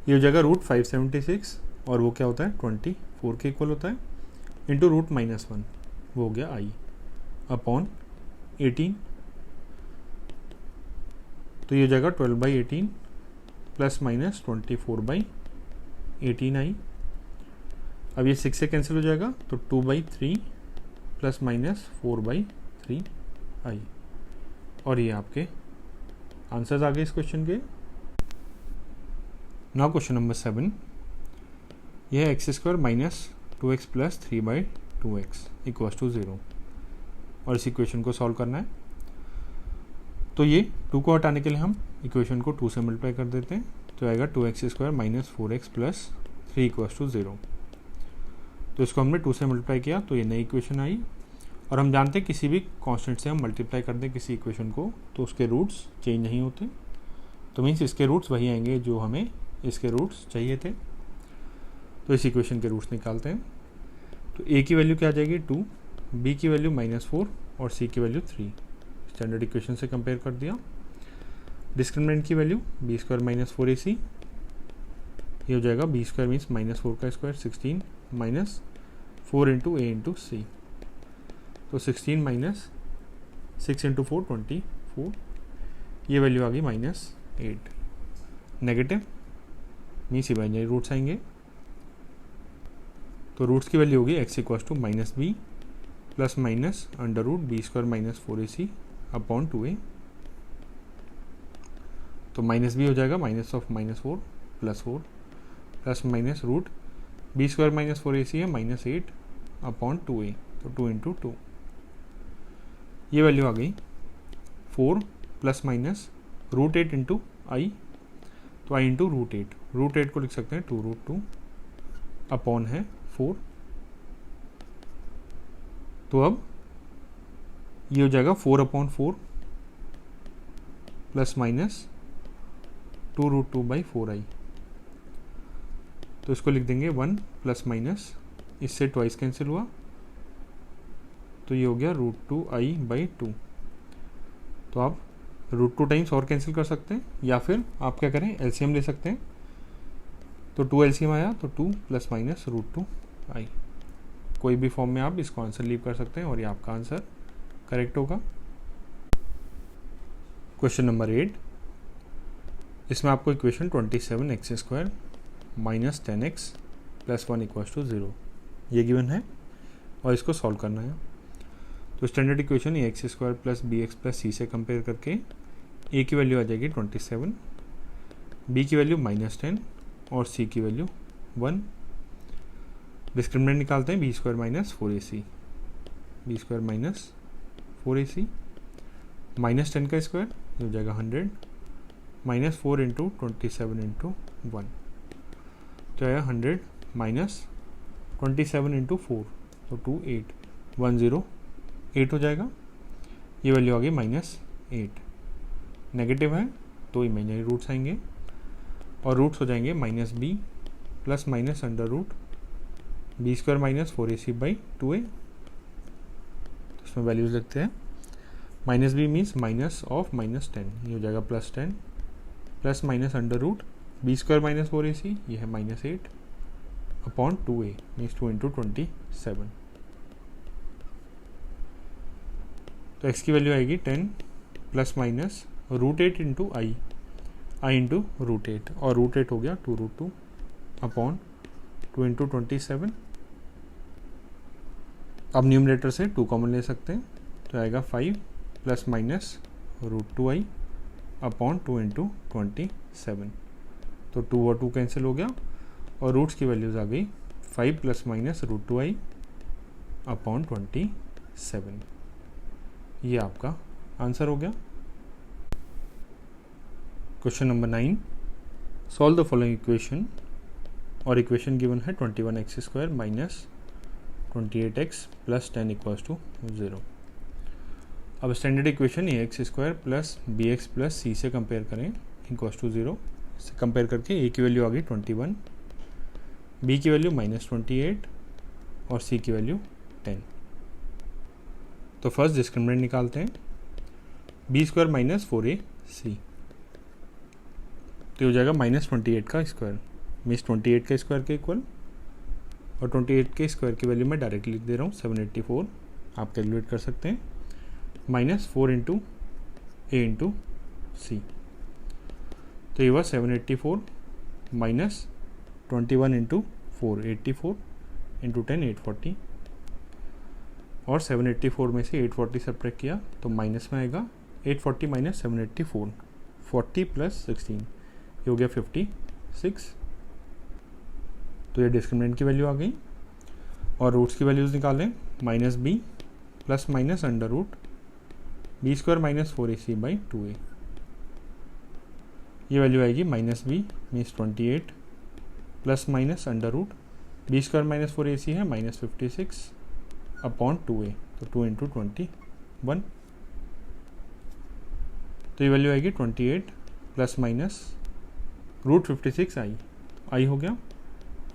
ये हो जाएगा √576 और वो क्या होता है 24 के इक्वल होता है, इंटू √-1, वो हो गया i अपॉन 18, तो ये हो जाएगा 12/18 प्लस माइनस 24/18i। अब ये 6 से कैंसिल हो जाएगा, तो 2/3 प्लस माइनस 4/3i, और ये आपके आंसर्स आ गए इस क्वेश्चन के। नाउ क्वेश्चन नंबर 7, यह है x² - 2x + 3/2x = 0, और इस इक्वेशन को सॉल्व करना है। तो ये 2 को हटाने के लिए हम इक्वेशन को 2 से मल्टीप्लाई कर देते हैं, तो आएगा 2x² - 4x + 3 = 0। तो इसको हमने 2 से मल्टीप्लाई किया तो ये नई इक्वेशन आई, और हम जानते हैं किसी भी कांस्टेंट से हम मल्टीप्लाई कर दें किसी इक्वेशन को तो उसके रूट्स चेंज नहीं होते, तो मीन्स इसके रूट्स वही आएंगे जो हमें इसके रूट्स चाहिए थे। तो इस इक्वेशन के रूट्स निकालते हैं। तो a की वैल्यू क्या आ जाएगी 2, b की वैल्यू -4 और c की वैल्यू 3, स्टैंडर्ड इक्वेशन से कंपेयर कर दिया। डिस्क्रिमिनेंट की वैल्यू b² - 4ac, ये हो जाएगा b² मीन्स -4 का स्क्वायर 16 माइनस 4 × a × c, तो 16 माइनस 6 × 4 24, ये वैल्यू आ गई -8। नेगेटिव मीन्स इमेजिनरी रूट्स आएंगे, तो रूट्स की वैल्यू होगी x = -b plus minus √b² - 4ac upon 2a, तो -b हो जाएगा -4 + 4 प्लस माइनस √b² - 4ac है -8 अपॉन 2a, तो 2 इंटू 2। ये वैल्यू आ गई 4 प्लस माइनस रूट 8 इंटू आई, तो आई इंटू रूट 8, रूट 8 को लिख सकते हैं 2 रूट 2 अपॉन है 4। तो अब ये हो जाएगा 4 upon 4 plus minus 2 root 2 by 4i, तो इसको लिख देंगे 1 प्लस माइनस, इससे ट्वाइस कैंसिल हुआ, तो ये हो गया रूट 2i बाई 2। तो आप रूट 2 टाइम्स और कैंसिल कर सकते हैं, या फिर आप क्या करें एलसीएम ले सकते हैं। तो 2 एलसीएम आया तो 2 प्लस माइनस रूट 2i, कोई भी फॉर्म में आप इसको आंसर लीव कर सकते हैं और ये आपका आंसर करेक्ट होगा। क्वेश्चन नंबर 8, इसमें आपको equation 27x² minus 10x plus 1 equals to 0 ये गिवन है और इसको सॉल्व करना है। तो standard equation ax² plus bx plus c से कंपेयर करके a की वैल्यू आ जाएगी 27, b की वैल्यू -10 और c की वैल्यू 1। डिस्क्रिमिनेंट निकालते हैं b² minus 4ac, b² minus 4ac, -10 का स्क्वायर ये हो जाएगा 100, -4 इंटू 27 इंटू 1, तो आया 100 माइनस 27 इंटू 4, तो 28 हो जाएगा। ये वैल्यू आ गई -8, नेगेटिव है तो इमेजिनरी रूट्स आएंगे और रूट्स हो जाएंगे -b plus minus under root b² minus 4ac by 2a। तो इसमें वैल्यूज लिखते हैं, -b मीन्स माइनस ऑफ -10, ये हो जाएगा +10 plus minus under root b² minus 4ac, ये है -8 अपॉन 2a मीन्स 2 इंटू 27। तो x की वैल्यू आएगी 10 प्लस माइनस रूट 8 इंटू आई इंटू रूट 8, और रूट 8 हो गया 2 रूट 2 अपॉन 2 इंटू 27। अब न्यूमरेटर से 2 कॉमन ले सकते हैं, तो आएगा 5 plus minus root 2i upon 2 into 27, तो 2 और 2 कैंसिल हो गया और रूट्स की वैल्यूज आ गई 5 plus minus root 2i upon 27। ये आपका आंसर हो गया। Question number 9, solve the following equation, और इक्वेशन गिवन है 21x² minus 28x plus 10 equals to 0। अब standard equation ax² plus bx plus c से कंपेयर करें इक्वल्स टू 0। से कंपेयर करके a की वैल्यू आ गई 21, b की वैल्यू -28 और c की वैल्यू 10। तो फर्स्ट डिस्क्रिमिनेंट निकालते हैं, b² माइनस 4ac, तो हो जाएगा -28 का स्क्वायर मीन्स 28 का स्क्वायर के इक्वल, और 28 के स्क्वायर की वैल्यू मैं डायरेक्टली लिख दे रहा हूँ 784, आप कैलकुलेट कर सकते हैं, -4 इंटू a इंटू c, तो ये हुआ 784 माइनस 21 इंटू 4 84 इंटू 10 840, और 784 में से 840 सब्ट्रैक्ट किया तो माइनस में आएगा 840 माइनस 784, 40 प्लस 16, ये हो गया 56। तो ये डिस्क्रिमिनेंट की वैल्यू आ गई, और रूट्स की वैल्यूज़ निकालें, -b plus minus under root b² minus 4ac by 2a, ये वैल्यू आएगी -b means 28 plus minus under root b² minus 4ac है -56 अपॉन 2a, तो 2 इंटू 21, तो ये वैल्यू आएगी 28 प्लस माइनस रूट 56 आई हो गया,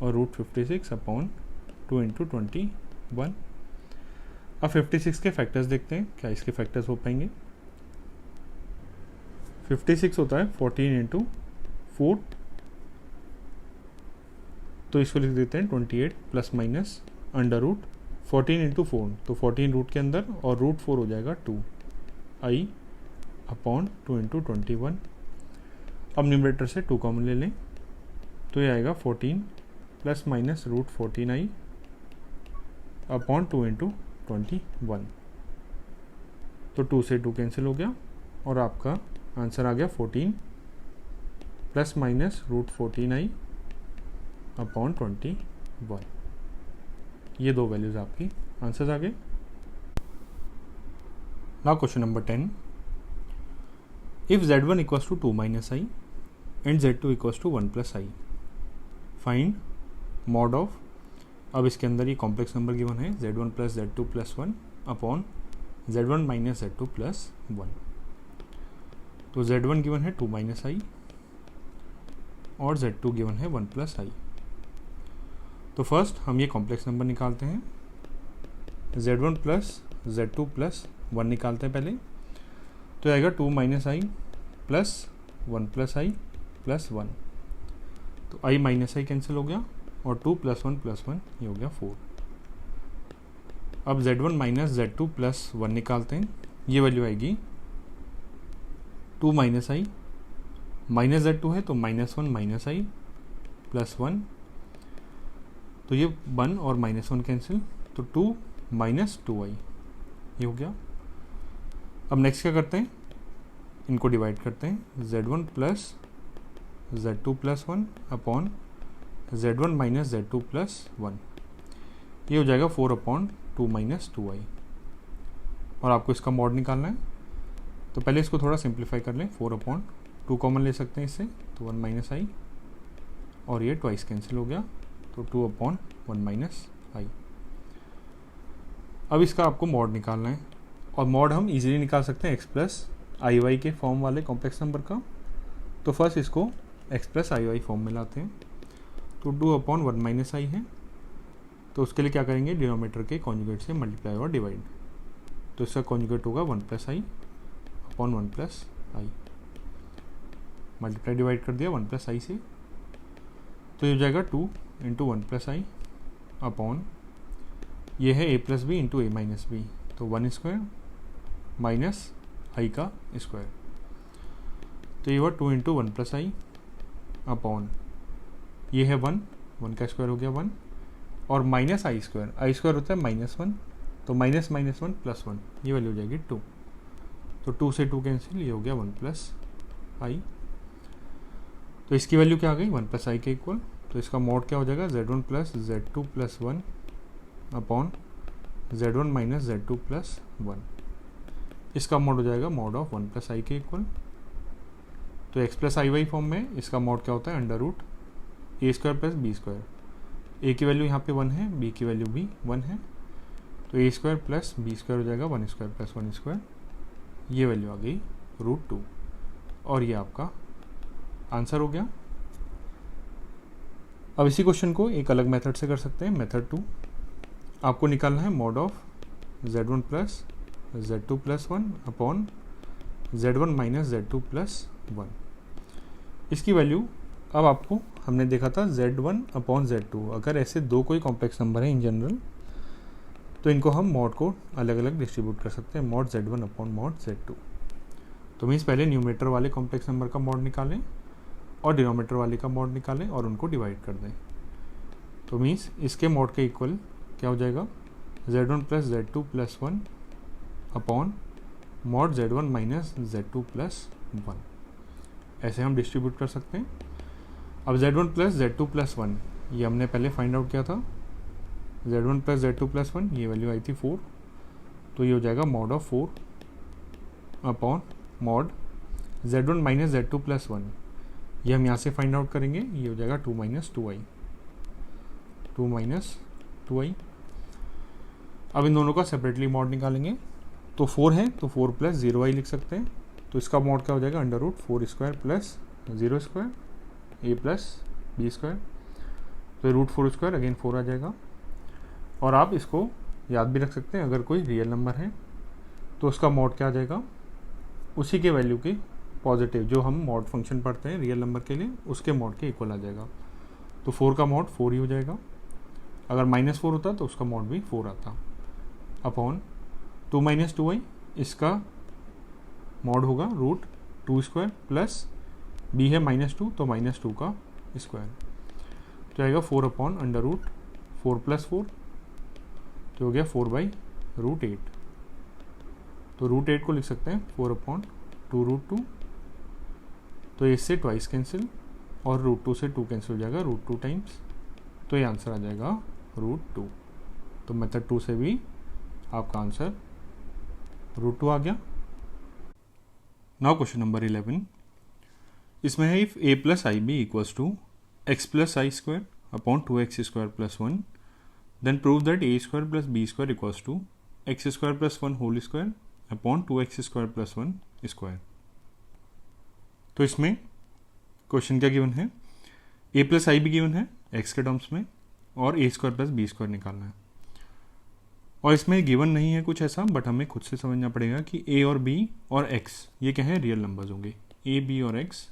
और रूट 56 अपॉन 2 इंटू 21। अब 56 के फैक्टर्स देखते हैं, क्या इसके फैक्टर्स हो पाएंगे। 56 होता है 14 इंटू 4, तो इसको लिख देते हैं 28 plus minus under root 14 into 4, तो 14 रूट के अंदर और रूट 4 हो जाएगा 2i अपॉन 2 इंटू 21। अब न्यूमरेटर से 2 कॉमन ले लें, तो ये आएगा 14 plus minus root 14i upon 2 into 21, तो 2 से 2 कैंसिल हो गया और आपका आंसर आ गया 14 plus minus root 14i upon 21। ये दो वैल्यूज़ आपकी आंसर्स आ गए। Now question number 10, if z1 equals to 2 minus i and z2 equals to 1 plus i, find mod of. अब इसके अंदर ये कॉम्प्लेक्स नंबर गिवन है z1 plus z2 plus 1 upon z1 minus z2 plus 1। तो z1 given है 2 minus आई और z2 given है 1 plus आई। तो फर्स्ट हम ये कॉम्प्लेक्स नंबर निकालते हैं, z1 प्लस z2 प्लस 1 निकालते हैं पहले। तो आएगा 2 माइनस आई प्लस 1 प्लस आई प्लस 1। तो आई माइनस आई कैंसिल हो गया और 2 प्लस 1 ये हो गया 4। अब z1 माइनस z2 प्लस 1 निकालते हैं, ये वैल्यू आएगी 2 माइनस आई, माइनस z2 है तो -1 माइनस आई प्लस 1। तो ये 1 और -1 कैंसिल, तो 2 माइनस 2i ये हो गया। अब नेक्स्ट क्या करते हैं, इनको डिवाइड करते हैं, z1 plus z2 plus 1 upon z1 minus z2 plus 1, ये हो जाएगा 4 अपॉन 2 माइनस 2i। और आपको इसका मॉड निकालना है, तो पहले इसको थोड़ा सिंप्लीफाई कर लें। 4 अपॉन 2 कॉमन ले सकते हैं इससे, तो 1 माइनस आई और ये ट्वाइस कैंसिल हो गया, तो 2 अपॉन 1 माइनस आई। अब इसका आपको मॉड निकालना है, और मॉड हम इजीली निकाल सकते हैं एक्स प्लस आई वाई के फॉर्म वाले कॉम्प्लेक्स नंबर का। तो फर्स्ट इसको एक्स प्लस आई वाई फॉर्म में लाते हैं, तो 2 अपॉन 1 माइनस आई है। तो उसके लिए क्या करेंगे, डिनोमिनेटर के कॉन्जुगेट से मल्टीप्लाई और डिवाइड। तो इसका कॉन्जुगेट होगा 1 plus i upon 1 plus I, multiply divide कर दिया 1 प्लस आई से। तो ये हो जाएगा 2 इंटू 1 प्लस आई अपॉन, ये है a plus b into a minus b, तो 1 स्क्वायर माइनस आई का स्क्वायर। तो ये हुआ 2 इंटू 1 प्लस आई अपॉन, ये है 1 का स्क्वायर हो गया 1, और माइनस आई स्क्वायर होता है -1, तो माइनस -1 प्लस 1, ये वैल्यू हो जाएगी 2। तो 2 से 2 कैंसिल, ये हो गया 1 प्लस आई। तो इसकी वैल्यू क्या आ गई, 1 प्लस आई के इक्वल। तो इसका मॉड क्या हो जाएगा, z1 plus z2 plus 1 upon z1 minus z2 plus 1। इसका मॉड हो जाएगा मॉड ऑफ 1 प्लस आई के इक्वल। तो एक्स प्लस आई वाई फॉर्म में इसका मॉड क्या होता है, under root a square plus b square. ए की वैल्यू यहाँ पे 1 है, बी की वैल्यू भी 1 है, तो a square plus b square हो जाएगा 1 स्क्वायर प्लस 1 स्क्वायर, ये वैल्यू आ गई √2, और ये आपका आंसर हो गया। अब इसी क्वेश्चन को एक अलग मेथड से कर सकते हैं, मेथड 2। आपको निकालना है mod of z1 plus z2 plus 1 upon z1 minus z2 plus 1। इसकी वैल्यू अब आपको, हमने देखा था z1 अपॉन z2, अगर ऐसे दो कोई कॉम्प्लेक्स नंबर है इन जनरल, तो इनको हम मॉड को अलग अलग डिस्ट्रीब्यूट कर सकते हैं, mod z1 upon mod z2। तो मीन्स पहले न्यूमरेटर वाले कॉम्प्लेक्स नंबर का मॉड निकालें और डिनोमिनेटर वाले का मॉड निकालें और उनको डिवाइड कर दें। तो मीन्स इसके मॉड के इक्वल क्या हो जाएगा, z1 plus z2 plus 1 upon mod z1 minus z2 plus 1, ऐसे हम डिस्ट्रीब्यूट कर सकते हैं। अब z1 प्लस z2 प्लस 1 ये हमने पहले फाइंड आउट किया था, z1 प्लस z2 प्लस 1 ये वैल्यू आई थी 4, तो ये हो जाएगा mod of 4 upon mod z1 minus z2 plus 1, ये हम यहाँ से फाइंड आउट करेंगे, ये हो जाएगा 2 माइनस 2i। अब इन दोनों का सेपरेटली मॉड निकालेंगे, तो 4 है तो 4 प्लस 0i लिख सकते हैं। तो इसका मॉड क्या हो जाएगा, under root 4 square plus 0 square a plus b square, तो √4 स्क्वायर अगेन 4 आ जाएगा। और आप इसको याद भी रख सकते हैं, अगर कोई रियल नंबर है तो उसका मॉड क्या आ जाएगा, उसी के वैल्यू के पॉजिटिव, जो हम मॉड फंक्शन पढ़ते हैं रियल नंबर के लिए, उसके मॉड के इक्वल आ जाएगा। तो 4 का मॉड 4 ही हो जाएगा, अगर -4 होता तो उसका मॉड भी 4 आता, अपॉन 2 माइनस 2i, इसका मॉड होगा √2 स्क्वायर प्लस b है -2 तो -2 का स्क्वायर, तो आएगा 4 अपॉन अंडर रूट 4 प्लस 4, तो हो गया 4/√8। तो √8 को लिख सकते हैं 4 अपॉन 2√2, तो इससे ट्वाइस कैंसिल और √2 से 2 कैंसिल हो जाएगा √2 टाइम्स, तो ये आंसर आ जाएगा √2। तो मेथड 2 से भी आपका आंसर √2 आ गया। नाउ क्वेश्चन नंबर 11, इसमें है if a plus I b equals to x plus i square upon 2x² plus 1, then prove that a square plus b square equals to x square plus 1 whole square upon 2x² plus 1 square. तो इसमें question क्या given है, a plus I b given है x के terms में और a square plus b square निकालना है। और इसमें गिवन नहीं है कुछ ऐसा, बट हमें खुद से समझना पड़ेगा कि a और b और x ये क्या है, रियल नंबर्स होंगे। a, b और x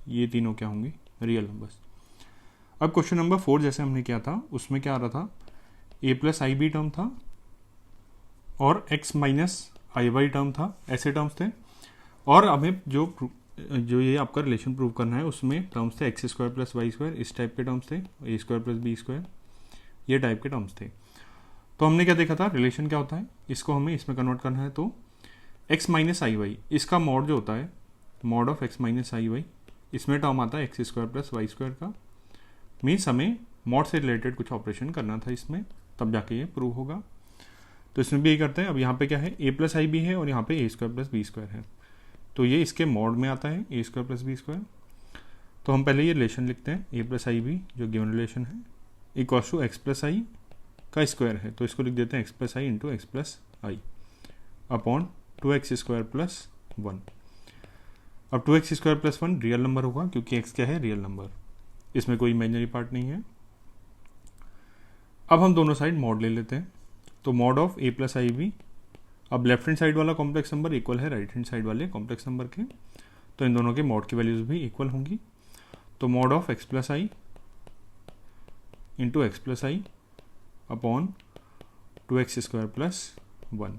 ये तीनों क्या होंगे, रियल नंबर्स। अब क्वेश्चन नंबर 4 जैसे हमने किया था उसमें क्या आ रहा था, a plus I b term था और x minus i y term था, ऐसे टर्म्स थे। और हमें जो ये आपका रिलेशन प्रूव करना है उसमें टर्म्स थे x square plus y square, इस टाइप के टर्म्स थे, a square plus b square ये टाइप के टर्म्स थे। तो हमने क्या देखा था, रिलेशन क्या होता है, इसको हमें इसमें कन्वर्ट करना है। तो x माइनस आई वाई इसका मॉड जो होता है, mod of x minus i y, इसमें टर्म आता है x square plus y square का। मीन्स हमें मॉड से रिलेटेड कुछ ऑपरेशन करना था इसमें, तब जाके ये प्रूव होगा। तो इसमें भी यही करते हैं। अब यहाँ पे क्या है, a प्लस आई बी है और यहाँ पे a square plus b square है, तो ये इसके मॉड में आता है a square plus b square. तो हम पहले ये रिलेशन लिखते हैं, a प्लस आई बी जो गिवन रिलेशन है equals to x plus i का स्क्वायर है, तो इसको लिख देते हैं x plus i into x plus i upon 2x square plus 1। अब 2x square plus 1 real number होगा क्योंकि x क्या है, रियल नंबर, इसमें कोई इमेजिनरी पार्ट नहीं है। अब हम दोनों साइड मॉड ले लेते हैं। तो mod of a plus I b, अब लेफ्ट हैंड साइड वाला कॉम्प्लेक्स नंबर इक्वल है राइट हैंड साइड वाले कॉम्प्लेक्स नंबर के, तो इन दोनों के मॉड की वैल्यूज भी इक्वल होंगी। तो mod of x plus i into x plus i upon 2x square plus 1।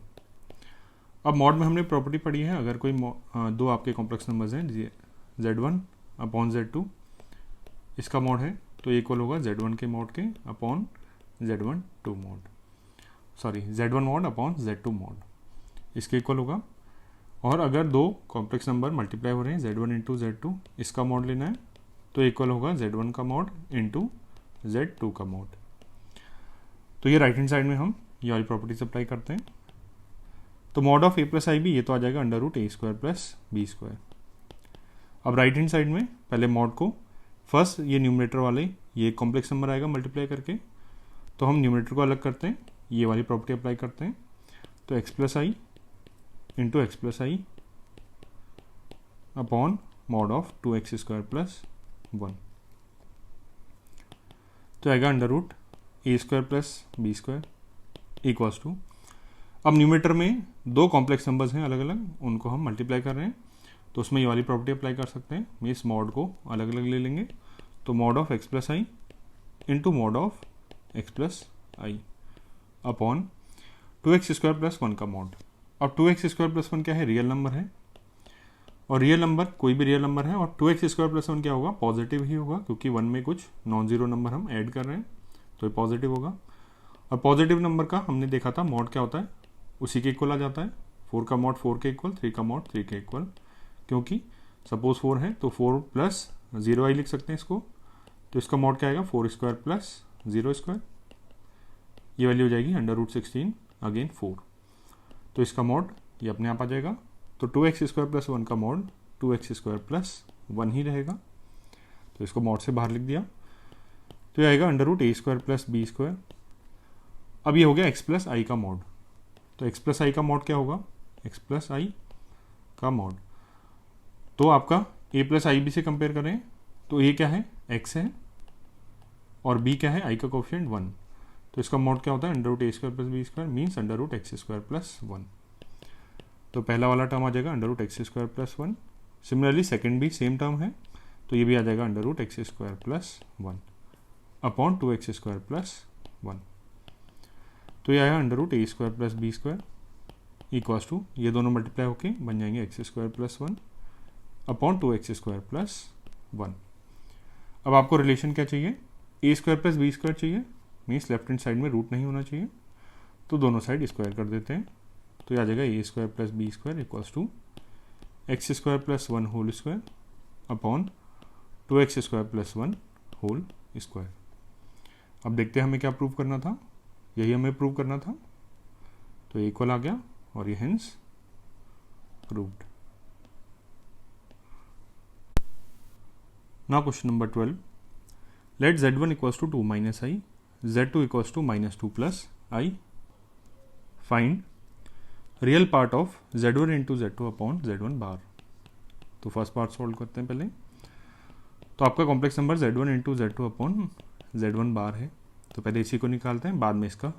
अब मॉड में हमने प्रॉपर्टी पढ़ी है, अगर कोई दो आपके कॉम्प्लेक्स नंबर्स हैं z1 अपॉन z2, इसका मॉड है तो इक्वल होगा z1 के मॉड के upon z1 mod, sorry z1 mod upon z2 mod, इसके इक्वल होगा। और अगर दो कॉम्प्लेक्स नंबर मल्टीप्लाई हो रहे हैं z1 इंटू z2, इसका मॉड लेना है तो इक्वल होगा z1 का मॉड इंटू z2 का मॉड। तो ये राइट हैंड साइड में हम ये वाली प्रॉपर्टीज अप्लाई करते हैं। तो mod of a plus I B ये तो आ जाएगा under root a square plus b square. अब राइट हैंड साइड में पहले मॉड को, फर्स्ट ये न्यूमरेटर वाले ये कॉम्प्लेक्स नंबर आएगा मल्टीप्लाई करके, तो हम न्यूमरेटर को अलग करते हैं, ये वाली प्रॉपर्टी अप्लाई करते हैं। तो x plus i into x plus i upon mod of 2x square plus 1, तो आएगा under root a square plus b square equals to, अब न्यूमरेटर में दो कॉम्प्लेक्स नंबर्स हैं अलग अलग, उनको हम मल्टीप्लाई कर रहे हैं, तो उसमें ये वाली प्रॉपर्टी अप्लाई कर सकते हैं। मैं इस मॉड को अलग अलग ले लेंगे, तो mod of x plus i into mod of x plus i upon 2x square plus 1 का मॉड। अब 2x स्क्वायर प्लस 1 क्या है, रियल नंबर है, और रियल नंबर कोई भी रियल नंबर है, और 2x स्क्वायर प्लस 1 क्या होगा, पॉजिटिव ही होगा, क्योंकि 1 में कुछ नॉन जीरो नंबर हम ऐड कर रहे हैं, तो ये पॉजिटिव होगा। और पॉजिटिव नंबर का हमने देखा था मॉड क्या होता है, उसी के इक्वल आ जाता है। 4 का मॉड 4 के इक्वल, 3 का मॉड 3 के इक्वल, क्योंकि सपोज 4 है तो 4 प्लस 0 आई लिख सकते हैं इसको, तो इसका मॉड क्या आएगा, 4 स्क्वायर प्लस 0 स्क्वायर, ये वैल्यू हो जाएगी अंडर रूट 16 अगेन 4, तो इसका मॉड ये अपने आप आ जाएगा। तो 2x स्क्वायर प्लस 1 का मॉड 2x स्क्वायर प्लस 1 ही रहेगा, तो इसको मॉड से बाहर लिख दिया, तो ये आएगा under root a square plus b square. अब ये हो गया x प्लस आई का मॉड, तो x प्लस आई का मॉड क्या होगा, x प्लस आई का मॉड। तो आपका a प्लस आई बी से कंपेयर करें तो a क्या है, x है, और b क्या है, i का कोफिशिएंट 1, तो इसका मॉड क्या होता है, under root a square plus b square means under root x square plus 1। तो पहला वाला टर्म आ जाएगा under root x square plus 1। Similarly second भी सेम टर्म है, तो ये भी आ जाएगा under root x square plus 1 upon 2x square plus 1। तो ये आया under root a square plus b square equals to, ये दोनों मल्टीप्लाई होके बन जाएंगे x square plus 1 upon 2x square plus 1। अब आपको रिलेशन क्या चाहिए, ए स्क्वायर प्लस बी स्क्वायर चाहिए, मीन्स लेफ्ट हैंड साइड में रूट नहीं होना चाहिए, तो दोनों साइड स्क्वायर कर देते हैं, तो ये आ जाएगा a square plus b square equals to x square plus 1 whole square upon 2x square plus 1 whole square. अब देखते हैं हमें क्या प्रूव करना था। यही हमें प्रूव करना था, तो इक्वल आ गया और ये hence proved. Now question number 12, let z1 equals to 2 minus i, z2 equals to minus 2 plus i, find real part of z1 into z2 upon z1 bar. तो फर्स्ट पार्ट सॉल्व करते हैं पहले। तो आपका complex number z1 into z2 upon z1 bar है, तो पहले इसी को निकालते हैं, बाद में इसका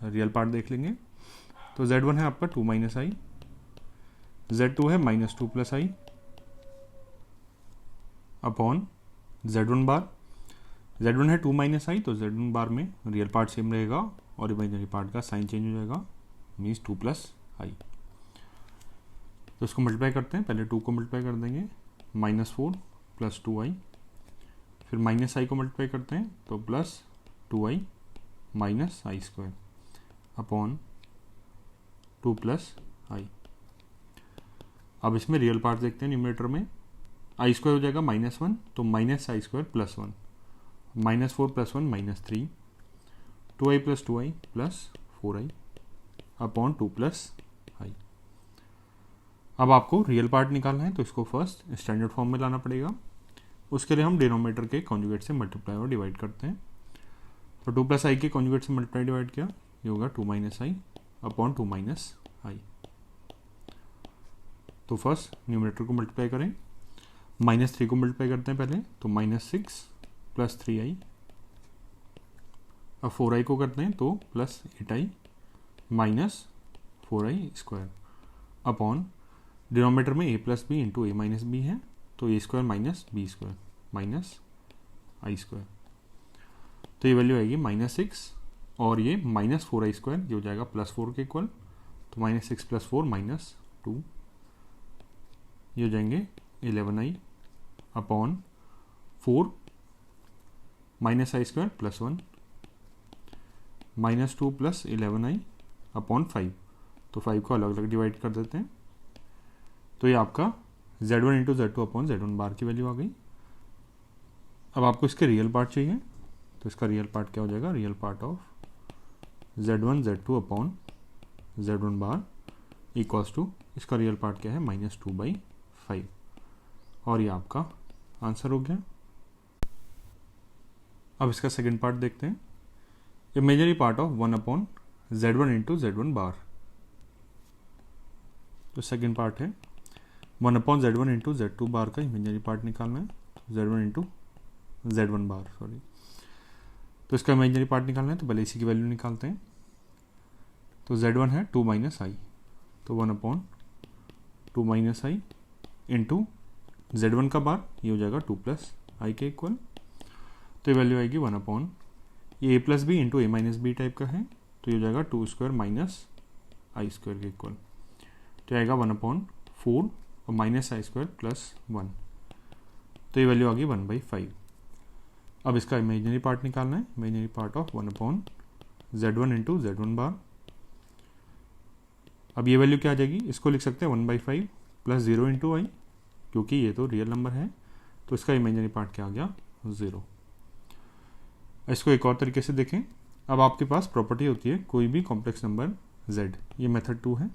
रियल पार्ट देख लेंगे। तो z1 है आपका 2 माइनस आई, z2 है minus 2 plus i upon z1 bar. z1 है 2 माइनस आई, तो z1 बार में रियल पार्ट सेम रहेगा और इमेजिनरी पार्ट का साइन चेंज हो जाएगा, मीन्स 2 प्लस आई। तो इसको मल्टीप्लाई करते हैं, पहले 2 को मल्टीप्लाई कर देंगे, -4 प्लस 2i, फिर माइनस आई को मल्टीप्लाई करते हैं तो plus 2i minus i square upon 2 plus i. अब इसमें रियल पार्ट देखते हैं, न्यूमरेटर में आई स्क्वायर हो जाएगा -1, तो minus i square plus 1, -4 plus 1 -3, 2i plus 2i plus 4i upon 2 plus i. अब आपको रियल पार्ट निकालना है, तो इसको फर्स्ट स्टैंडर्ड फॉर्म में लाना पड़ेगा। उसके लिए हम डिनोमिनेटर के कॉन्जुगेट से मल्टीप्लाई और डिवाइड करते हैं। तो 2 प्लस आई के कॉन्जुगेट से मल्टीप्लाई डिवाइड किया, ये होगा 2 माइनस आई अपॉन 2 माइनस आई। तो फर्स्ट न्यूमरेटर को मल्टीप्लाई करें, -3 को मल्टीप्लाई करते हैं पहले, तो -6 प्लस 3i, अब 4i को करते हैं तो plus 8i minus 4i square upon denominator में a plus b into a minus b है, तो a square minus b square minus i square. तो ये वैल्यू आएगी -6 और ये -4i स्क्वायर, ये हो जाएगा +4 के इक्वल, तो -6 प्लस 4 -2, ये हो जाएंगे 11i upon 4 minus i square plus 1 -2 plus 11i upon 5, तो 5 को अलग अलग डिवाइड कर देते हैं। तो ये आपका z1 into z2 upon z1 बार की वैल्यू आ गई। अब आपको इसके रियल पार्ट चाहिए, तो इसका रियल पार्ट क्या हो जाएगा, real part of z1 z2 upon z1 bar equals to, इसका रियल पार्ट क्या है -2/5, और ये आपका आंसर हो गया। अब इसका सेकेंड पार्ट देखते हैं, imaginary part of 1 upon z1 into z1 bar. तो सेकेंड पार्ट है 1 अपॉन z1 इंटू z2 बार का इमेजिनरी पार्ट निकालना है, z1 इंटू z1 बार, सॉरी। तो इसका इमेजिनरी पार्ट निकालना है, तो पहले इसी की वैल्यू निकालते हैं। तो z1 है 2 माइनस आई, तो 1 अपॉन 2 माइनस आई इंटू z1 का बार, ये हो जाएगा 2 प्लस आई के इक्वल, तो ये वैल्यू आएगी 1 अपॉन, ये a plus b into a minus b type का है, तो ये हो जाएगा 2 स्क्वायर माइनस आई स्क्वायर के इक्वल, तो आएगा 1 अपॉन 4 और माइनस आई स्क्वायर प्लस 1, तो ये वैल्यू आ गई 1/5। अब इसका इमेजिनरी पार्ट निकालना है, imaginary part of 1 upon z1 into z1 बार। अब ये वैल्यू क्या आ जाएगी, इसको लिख सकते हैं 1/5 प्लस 0 इंटू आई, क्योंकि ये तो रियल नंबर है, तो इसका इमेजिनरी पार्ट क्या आ गया 0। इसको एक और तरीके से देखें, अब आपके पास प्रॉपर्टी होती है कोई भी कॉम्प्लेक्स नंबर z, ये मेथड 2 है,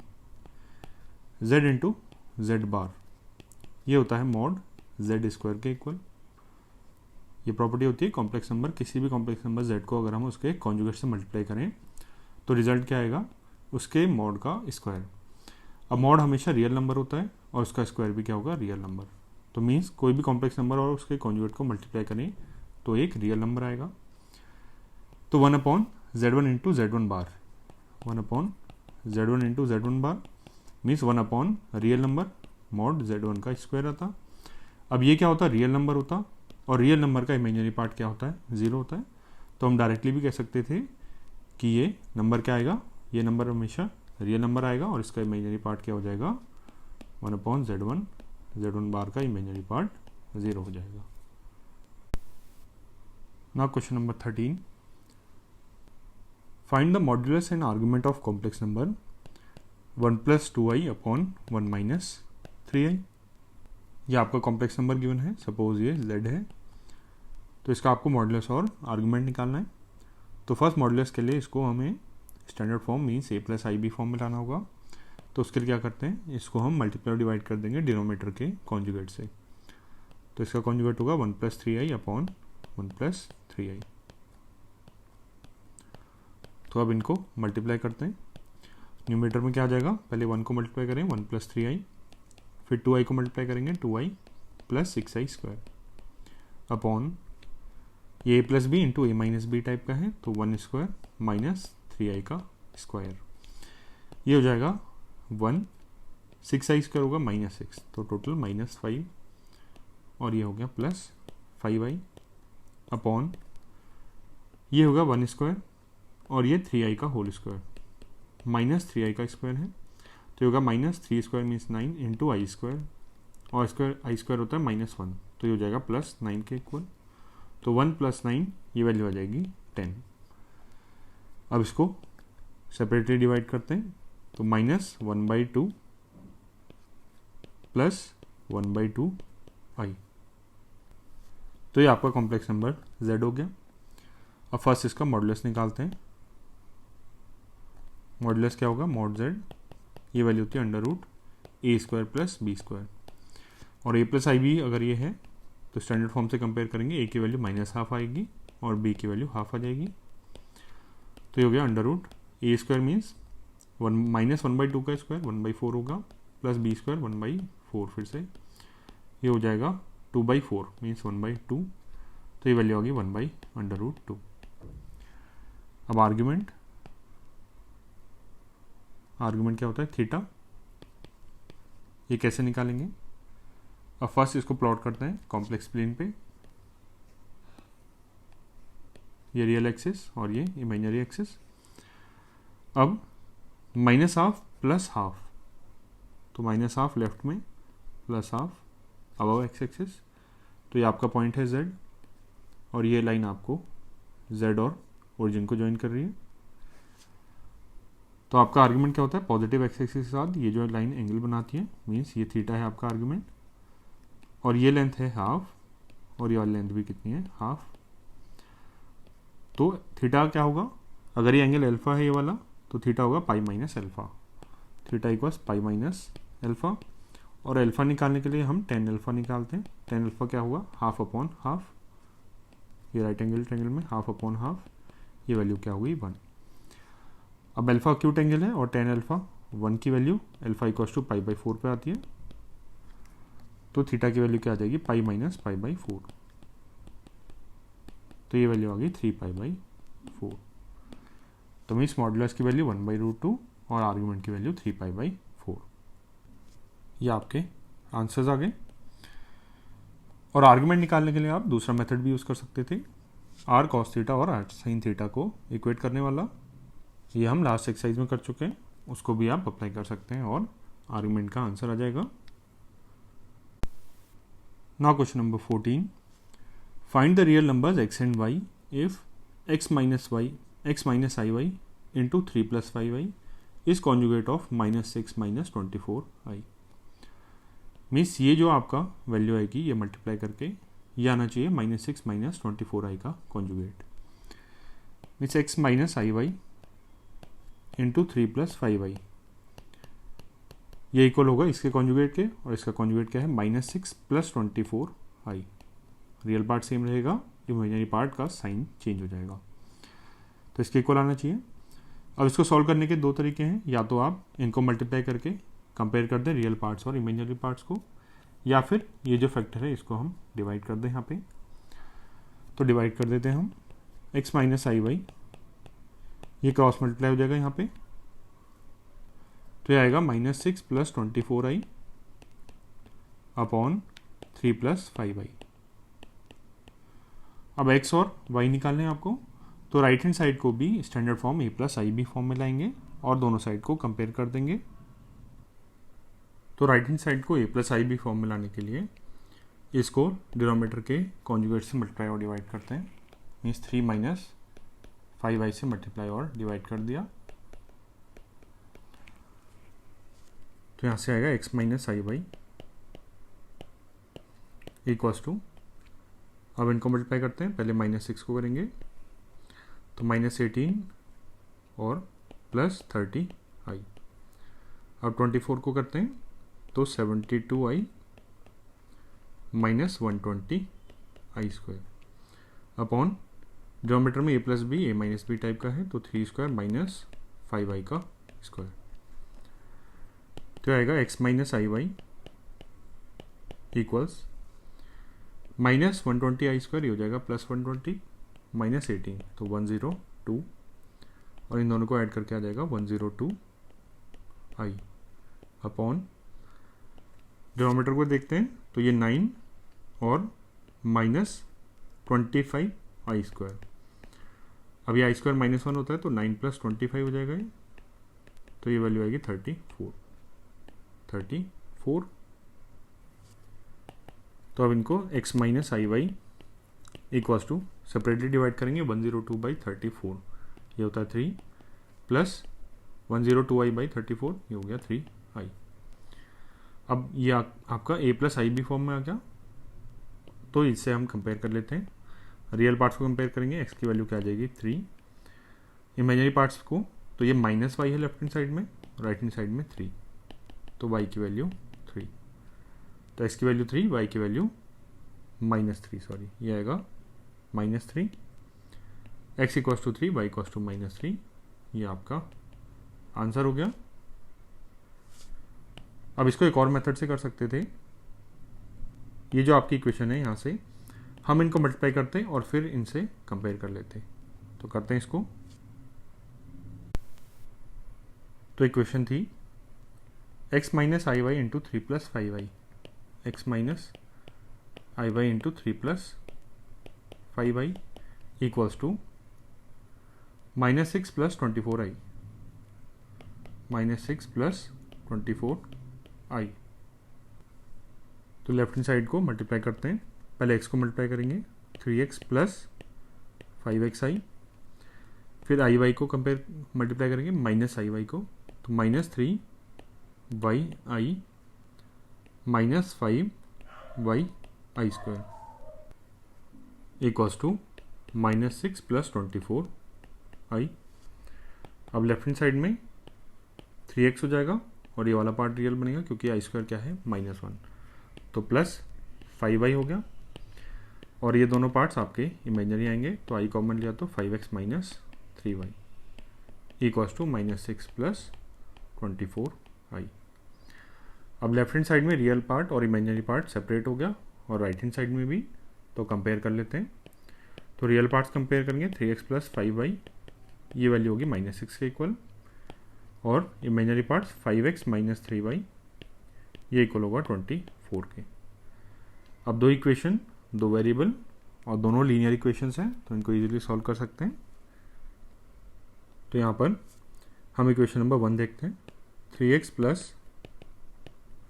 z इंटू z बार, ये होता है मॉड z स्क्वायर के इक्वल। ये प्रॉपर्टी होती है कॉम्प्लेक्स नंबर, किसी भी कॉम्प्लेक्स नंबर z को अगर हम उसके कॉन्जुगेट से मल्टीप्लाई करें तो रिजल्ट क्या आएगा, उसके मॉड का स्क्वायर। अब मॉड हमेशा रियल नंबर होता है और उसका स्क्वायर भी क्या होगा, रियल नंबर। तो मीन्स कोई भी कॉम्प्लेक्स नंबर और उसके कॉन्जुगेट को मल्टीप्लाई करें तो एक रियल नंबर आएगा। तो 1 अपॉन z1 इंटू z1 बार, 1 अपॉन z1 इंटू z1 बार means 1 upon real number mod z1 का स्क्वायर आता। अब ये क्या होता है, रियल नंबर होता, और रियल नंबर का इमेजिनरी पार्ट क्या होता है, 0 होता है। तो हम डायरेक्टली भी कह सकते थे कि ये नंबर क्या आएगा, ये नंबर हमेशा रियल नंबर आएगा और इसका इमेजिनरी पार्ट क्या हो जाएगा, 1 अपॉन z1 बार का इमेजिनरी पार्ट 0 हो जाएगा। Now question number 13, find the modulus and argument of complex number 1 plus 2i upon 1 minus 3i। ये आपका कॉम्प्लेक्स नंबर गिवन है, सपोज ये z है, तो इसका आपको मॉड्यूलस और आर्गुमेंट निकालना है। तो फर्स्ट मॉडुलस के लिए इसको हमें स्टैंडर्ड फॉर्म मीन्स ए प्लस आई बी फॉर्म में लाना होगा। तो उसके लिए क्या करते हैं, इसको हम मल्टीप्लाई और डिवाइड कर देंगे डिनोमिनेटर के कॉन्जुगेट से। तो इसका कॉन्जुगेट होगा 1 + 3i अपॉन 1 + 3i। तो अब इनको मल्टीप्लाई करते हैं। न्यूमरेटर में क्या आ जाएगा, पहले 1 को मल्टीप्लाई करें 1 + 3i, फिर 2i को मल्टीप्लाई करेंगे 2i + 6i² अपॉन ये a + b into a - b type का है तो 1² - 3i का स्क्वायर। ये हो जाएगा 1, 6i² होगा -6 तो टोटल -5 और ये हो गया +5i अपॉन ये होगा 1² और ये 3i का होल स्क्वायर -3i का स्क्वायर है तो ये होगा -3² मीन्स 9 इंटू i² और स्क्वायर i² होता है -1 तो ये हो जाएगा +9 के इक्वल। तो 1 + 9 ये वैल्यू आ जाएगी 10। अब इसको सेपरेटली डिवाइड करते हैं तो -1/2 + 1/2i। तो ये आपका कॉम्प्लेक्स नंबर z हो गया। अब फर्स्ट इसका मॉडुलस निकालते हैं। मॉडुलस क्या होगा, mod z, ये वैल्यू होती है √a² + b² और a + ib अगर ये है तो स्टैंडर्ड फॉर्म से कंपेयर करेंगे, a की वैल्यू -½ आएगी और b की वैल्यू ½ आ जाएगी। तो ये हो गया √a² मीन्स -1/2 का स्क्वायर 1/4 होगा प्लस b² 1/4 फिर से ये हो जाएगा 2/4 मीन्स 1/2 तो ये वैल्यू होगी 1/√2। अब आर्ग्यूमेंट क्या होता है, थीटा। ये कैसे निकालेंगे, अब फर्स्ट इसको प्लॉट करते हैं कॉम्प्लेक्स प्लेन पे, ये रियल एक्सिस और ये इमेजिनरी एक्सिस। अब -½ + ½ तो -½ लेफ्ट में +½ अबव एक्स एक्सिस। तो ये आपका पॉइंट है z और ये लाइन आपको z और ओरिजिन को ज्वाइन कर रही है। तो आपका आर्गुमेंट क्या होता है, पॉजिटिव एक्स एक्सिस के साथ ये जो लाइन एंगल बनाती है मीन्स ये थीटा है आपका आर्गुमेंट और ये लेंथ है ½ और ये वाली लेंथ भी कितनी है, ½ तो थीटा क्या होगा, अगर ये एंगल अल्फा है ये वाला तो थीटा होगा π - α, थीटा = π - α और अल्फा निकालने के लिए हम tan अल्फा निकालते हैं। tan अल्फा क्या होगा, ½ ये राइट एंगल ट्रायंगल में ½ ये वैल्यू क्या होगी 1। अब अल्फा एक्यूट एंगल है और tan अल्फा 1 की वैल्यू अल्फा = π/4 पे आती है तो थीटा की वैल्यू क्या आ जाएगी, π - π/4 तो ये वैल्यू आ गई 3π/4। तो मीन्स मॉडुलस की वैल्यू 1/√2 और आर्गुमेंट की वैल्यू 3π/4। ये आपके आंसर्स आ गए। और आर्गुमेंट निकालने के लिए आप दूसरा मेथड भी यूज़ कर सकते थे, r cos थीटा और r sin थीटा को इक्वेट करने वाला। ये हम लास्ट एक्सरसाइज में कर चुके हैं, उसको भी आप अप्लाई कर सकते हैं और आर्गुमेंट का आंसर आ जाएगा। Now question number 14, find the real numbers x and y if x - iy into 3 + 5i is conjugate of -6 - 24i। Means ये जो आपका वैल्यू आएगी ये मल्टीप्लाई करके ये आना चाहिए -6 - 24i का conjugate. Means x - iy into 3 + 5i ये इक्वल होगा इसके कॉन्जुगेट के और इसका कॉन्जुगेट क्या है, -6 + 24i। रियल पार्ट सेम रहेगा, इमेजिनरी पार्ट का साइन चेंज हो जाएगा तो इसके इक्वल आना चाहिए। अब इसको सॉल्व करने के दो तरीके हैं, या तो आप इनको मल्टीप्लाई करके कंपेयर कर दें रियल पार्ट्स और इमेजिनरी पार्ट्स को, या फिर ये जो फैक्टर है इसको हम डिवाइड कर दें यहाँ पे। तो डिवाइड कर देते हैं हम x - iy, ये क्रॉस मल्टीप्लाई हो जाएगा यहाँ पे तो ये आएगा -6 + 24i अपॉन 3 + 5i। अब x और y निकालने हैं आपको, तो राइट हैंड साइड को भी standard form a + ib form में लाएंगे और दोनों साइड को कंपेयर कर देंगे। तो राइट हैंड साइड को a + ib फॉर्म में लाने के लिए इसको डिनोमिनेटर के कॉन्जुगेट से मल्टीप्लाई और डिवाइड करते हैं। मीन्स 3 - 5i से मल्टीप्लाई और डिवाइड कर दिया तो यहाँ से आएगा x - iy इक्वल्स टू, अब इनको मल्टीप्लाई करते हैं, पहले -6 को करेंगे तो -18 और +30i। अब 24 को करते हैं तो 72i -120i² अपॉन ज्योमेट्री में a plus b a minus b type का है तो 3² -5i का स्क्वायर। तो आएगा x minus i y equals -120i², ये हो जाएगा +120 -18 तो 102 और इन दोनों को ऐड करके आ जाएगा 102i अपॉन डिनोमिनेटर को देखते हैं तो ये 9 और -25i²। अब ये i² -1 होता है तो 9 + 25 हो जाएगा ये, तो ये वैल्यू आएगी 34। तो अब इनको x minus i y equals to separately divide करेंगे 102/34, ये होता है 3 प्लस 102i/34, ये हो गया 3i। अब ये आपका a plus I b form में आ गया, तो इससे हम कंपेयर कर लेते हैं। रियल पार्ट्स को कंपेयर करेंगे, x की वैल्यू क्या आ जाएगी 3, इमेजिनरी पार्ट्स को तो ये -y है लेफ्ट हैंड साइड में, राइट हैंड साइड में 3, तो y की वैल्यू 3, तो x की वैल्यू 3, y की वैल्यू -3, सॉरी ये आएगा -3, x equals to 3, y equals to -3, ये आपका आंसर हो गया। अब इसको एक और मेथड से कर सकते थे, ये जो आपकी इक्वेशन है यहाँ से हम इनको मल्टीप्लाई करते और फिर इनसे कंपेयर कर लेते, तो करते हैं इसको। तो इक्वेशन थी x minus i y into 3 + 5i, x minus i y into 3 + 5i equals to -6 + 24i, -6 + 24i। तो लेफ्ट हैंड साइड को मल्टीप्लाई करते हैं, पहले x को मल्टीप्लाई करेंगे 3x + 5xi, फिर आई वाई को कंपेयर मल्टीप्लाई करेंगे -आई वाई को, तो -3y i -5y i² equals to -6 + 24i। अब लेफ्ट हैंड साइड में 3x हो जाएगा और ये वाला पार्ट रियल बनेगा क्योंकि i² क्या है -1, तो +5y हो गया, और ये दोनों पार्ट्स आपके इमेजिनरी आएंगे, तो i कॉमन लिया तो 5x - 3y equals to -6 + 24i। अब लेफ्ट हैंड साइड में रियल पार्ट और इमेजिनरी पार्ट सेपरेट हो गया, और राइट हैंड साइड में भी, तो कंपेयर कर लेते हैं। तो रियल पार्ट्स कंपेयर करेंगे 3x + 5y, ये वैल्यू होगी -6 के इक्वल, और इमेजिनरी पार्ट्स 5x - 3y, ये इक्वल होगा 24 के। अब दो इक्वेशन, दो वेरिएबल और दोनों लीनियर इक्वेशंस हैं, तो इनको इजीली सॉल्व कर सकते हैं। तो यहाँ पर हम इक्वेशन नंबर 1 देखते हैं, 3x +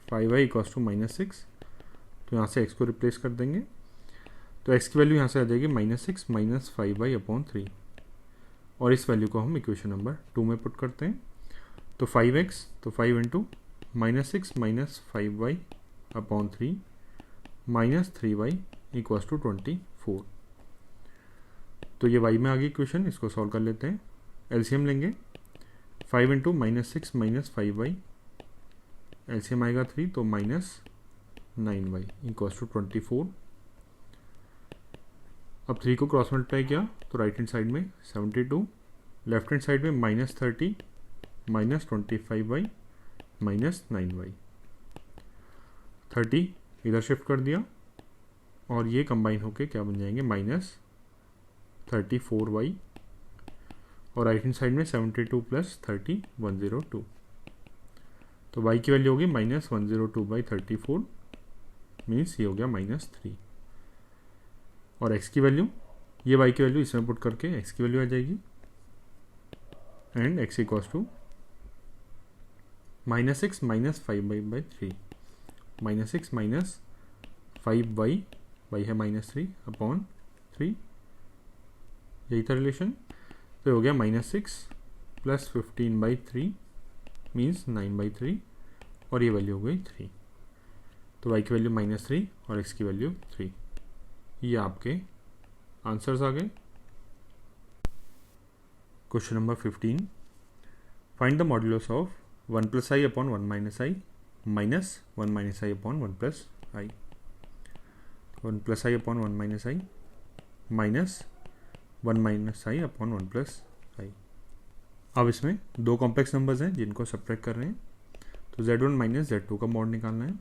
5y इक्वल्स टू -6, तो यहाँ से x को रिप्लेस कर देंगे, तो x की वैल्यू यहाँ से आ जाएगी -6 - 5y/3, और इस वैल्यू को हम इक्वेशन नंबर 2 में पुट करते हैं, तो 5x, तो 5 into -6 - 5y/3 -3y equals to 24। तो ये y में आ गई इक्वेशन, इसको सॉल्व कर लेते हैं, एलसीएम लेंगे, 5 इंटू -6 - 5y, एलसीएम आएगा 3, तो -9y इक्वल्स टू 24। अब 3 को क्रॉस मल्टीप्लाई किया तो राइट हैंड साइड में 72, लेफ्ट हैंड साइड में -30 -25y -9y, 30 इधर शिफ्ट कर दिया, और ये कंबाइन होके क्या बन जाएंगे -34y, और राइट हैंड साइड में 72 + 30 102, तो y की वैल्यू होगी -102/34, मीन्स ये हो गया -3, और x की वैल्यू, ये y की वैल्यू इसमें पुट करके x की वैल्यू आ जाएगी, and x equals to -6 - 5y/3, -6 - 5y, y है -3 अपॉन 3, यही था रिलेशन, तो हो गया -6 + 15/3 मीन्स 9/3, और ये वैल्यू हो गई 3, तो y की वैल्यू -3 और x की वैल्यू 3, ये आपके आंसर्स आ गए। Question number 15, find the modulus of 1 plus i upon 1 minus i minus 1 minus i upon 1 plus i. 1 plus i upon 1 minus i minus 1 minus i upon 1 plus i. अब इसमें दो complex numbers हैं जिनको subtract कर रहे हैं, तो z1 minus z2 का मॉड निकालना है।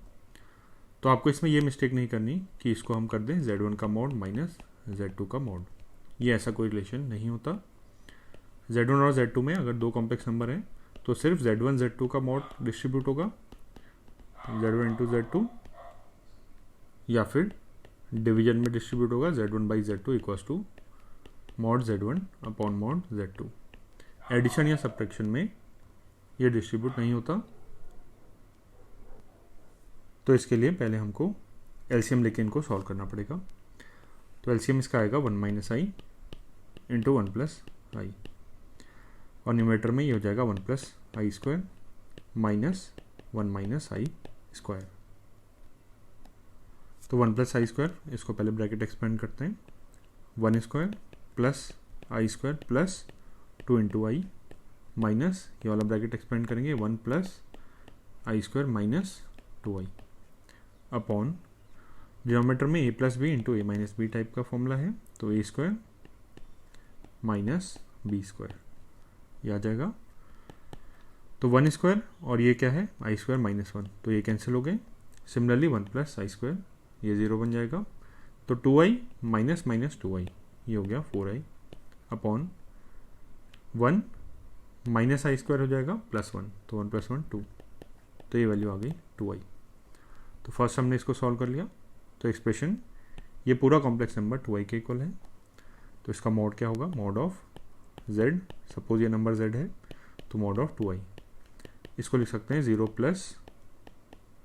तो आपको इसमें ये मिस्टेक नहीं करनी कि इसको हम कर दें z1 का मॉड माइनस z2 का मॉड, ये ऐसा कोई रिलेशन नहीं होता। z1 और z2 में अगर दो कॉम्प्लेक्स नंबर हैं तो सिर्फ z1 z2 का मॉड डिस्ट्रीब्यूट होगा, z1 इंटू z2, या फिर डिवीजन में डिस्ट्रीब्यूट होगा z1 by z2 equals to mod z1 upon mod z2। Addition या सब्ट्रैक्शन में ये डिस्ट्रीब्यूट नहीं होता। तो इसके लिए पहले हमको एलसीएम लेके इनको सॉल्व करना पड़ेगा। तो एलसीएम इसका आएगा 1 minus I into 1 plus I, और न्यूमरेटर में ये हो जाएगा 1 plus i square minus 1 minus i square. तो 1 प्लस आई स्क्वायर, इसको पहले ब्रैकेट एक्सपेंड करते हैं, 1 square plus i square plus 2 into i minus ये वाला ब्रैकेट एक्सपेंड करेंगे 1 plus i square minus 2i upon denominator में a plus b into a minus b type का फॉर्मूला है, तो a square minus b square ये आ जाएगा। तो 1 स्क्वायर और ये क्या है आई स्क्वायर माइनस 1, तो ये कैंसिल हो गए। सिमिलरली 1 प्लस आई स्क्वायर ये 0 बन जाएगा, तो 2i माइनस माइनस 2i ये हो गया 4i upon 1 minus i square हो जाएगा प्लस 1, तो 1 प्लस 1 2, तो ये वैल्यू आ गई 2i। तो फर्स्ट हमने इसको सॉल्व कर लिया, तो एक्सप्रेशन ये पूरा कॉम्प्लेक्स नंबर 2i के इक्वल है। तो इसका मॉड क्या होगा, मॉड ऑफ z, सपोज ये नंबर z है तो मॉड ऑफ 2i, इसको लिख सकते हैं 0 प्लस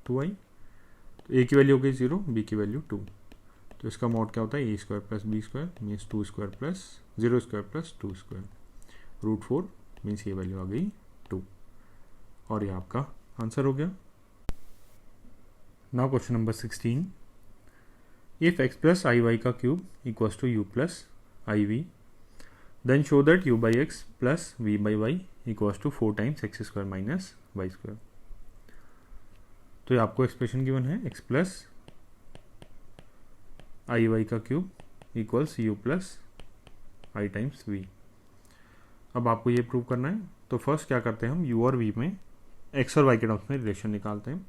2i। तो a की वैल्यू हो गई 0, b की वैल्यू 2, तो इसका मॉड क्या होता है a square plus b square means 2 square plus 0 square plus 2 square root 4 means ये वैल्यू आ गई 2, और ये आपका आंसर हो गया। Now question number 16, if x plus I y का cube equals to u plus i v, then show that u by x plus v by y equals to 4 times x square minus y square. तो ये आपको expression given है x plus आई y का cube equals u plus I times v। अब आपको ये prove करना है, तो फर्स्ट क्या करते हैं हम u और v में x और y के टर्म्स में रिलेशन निकालते हैं।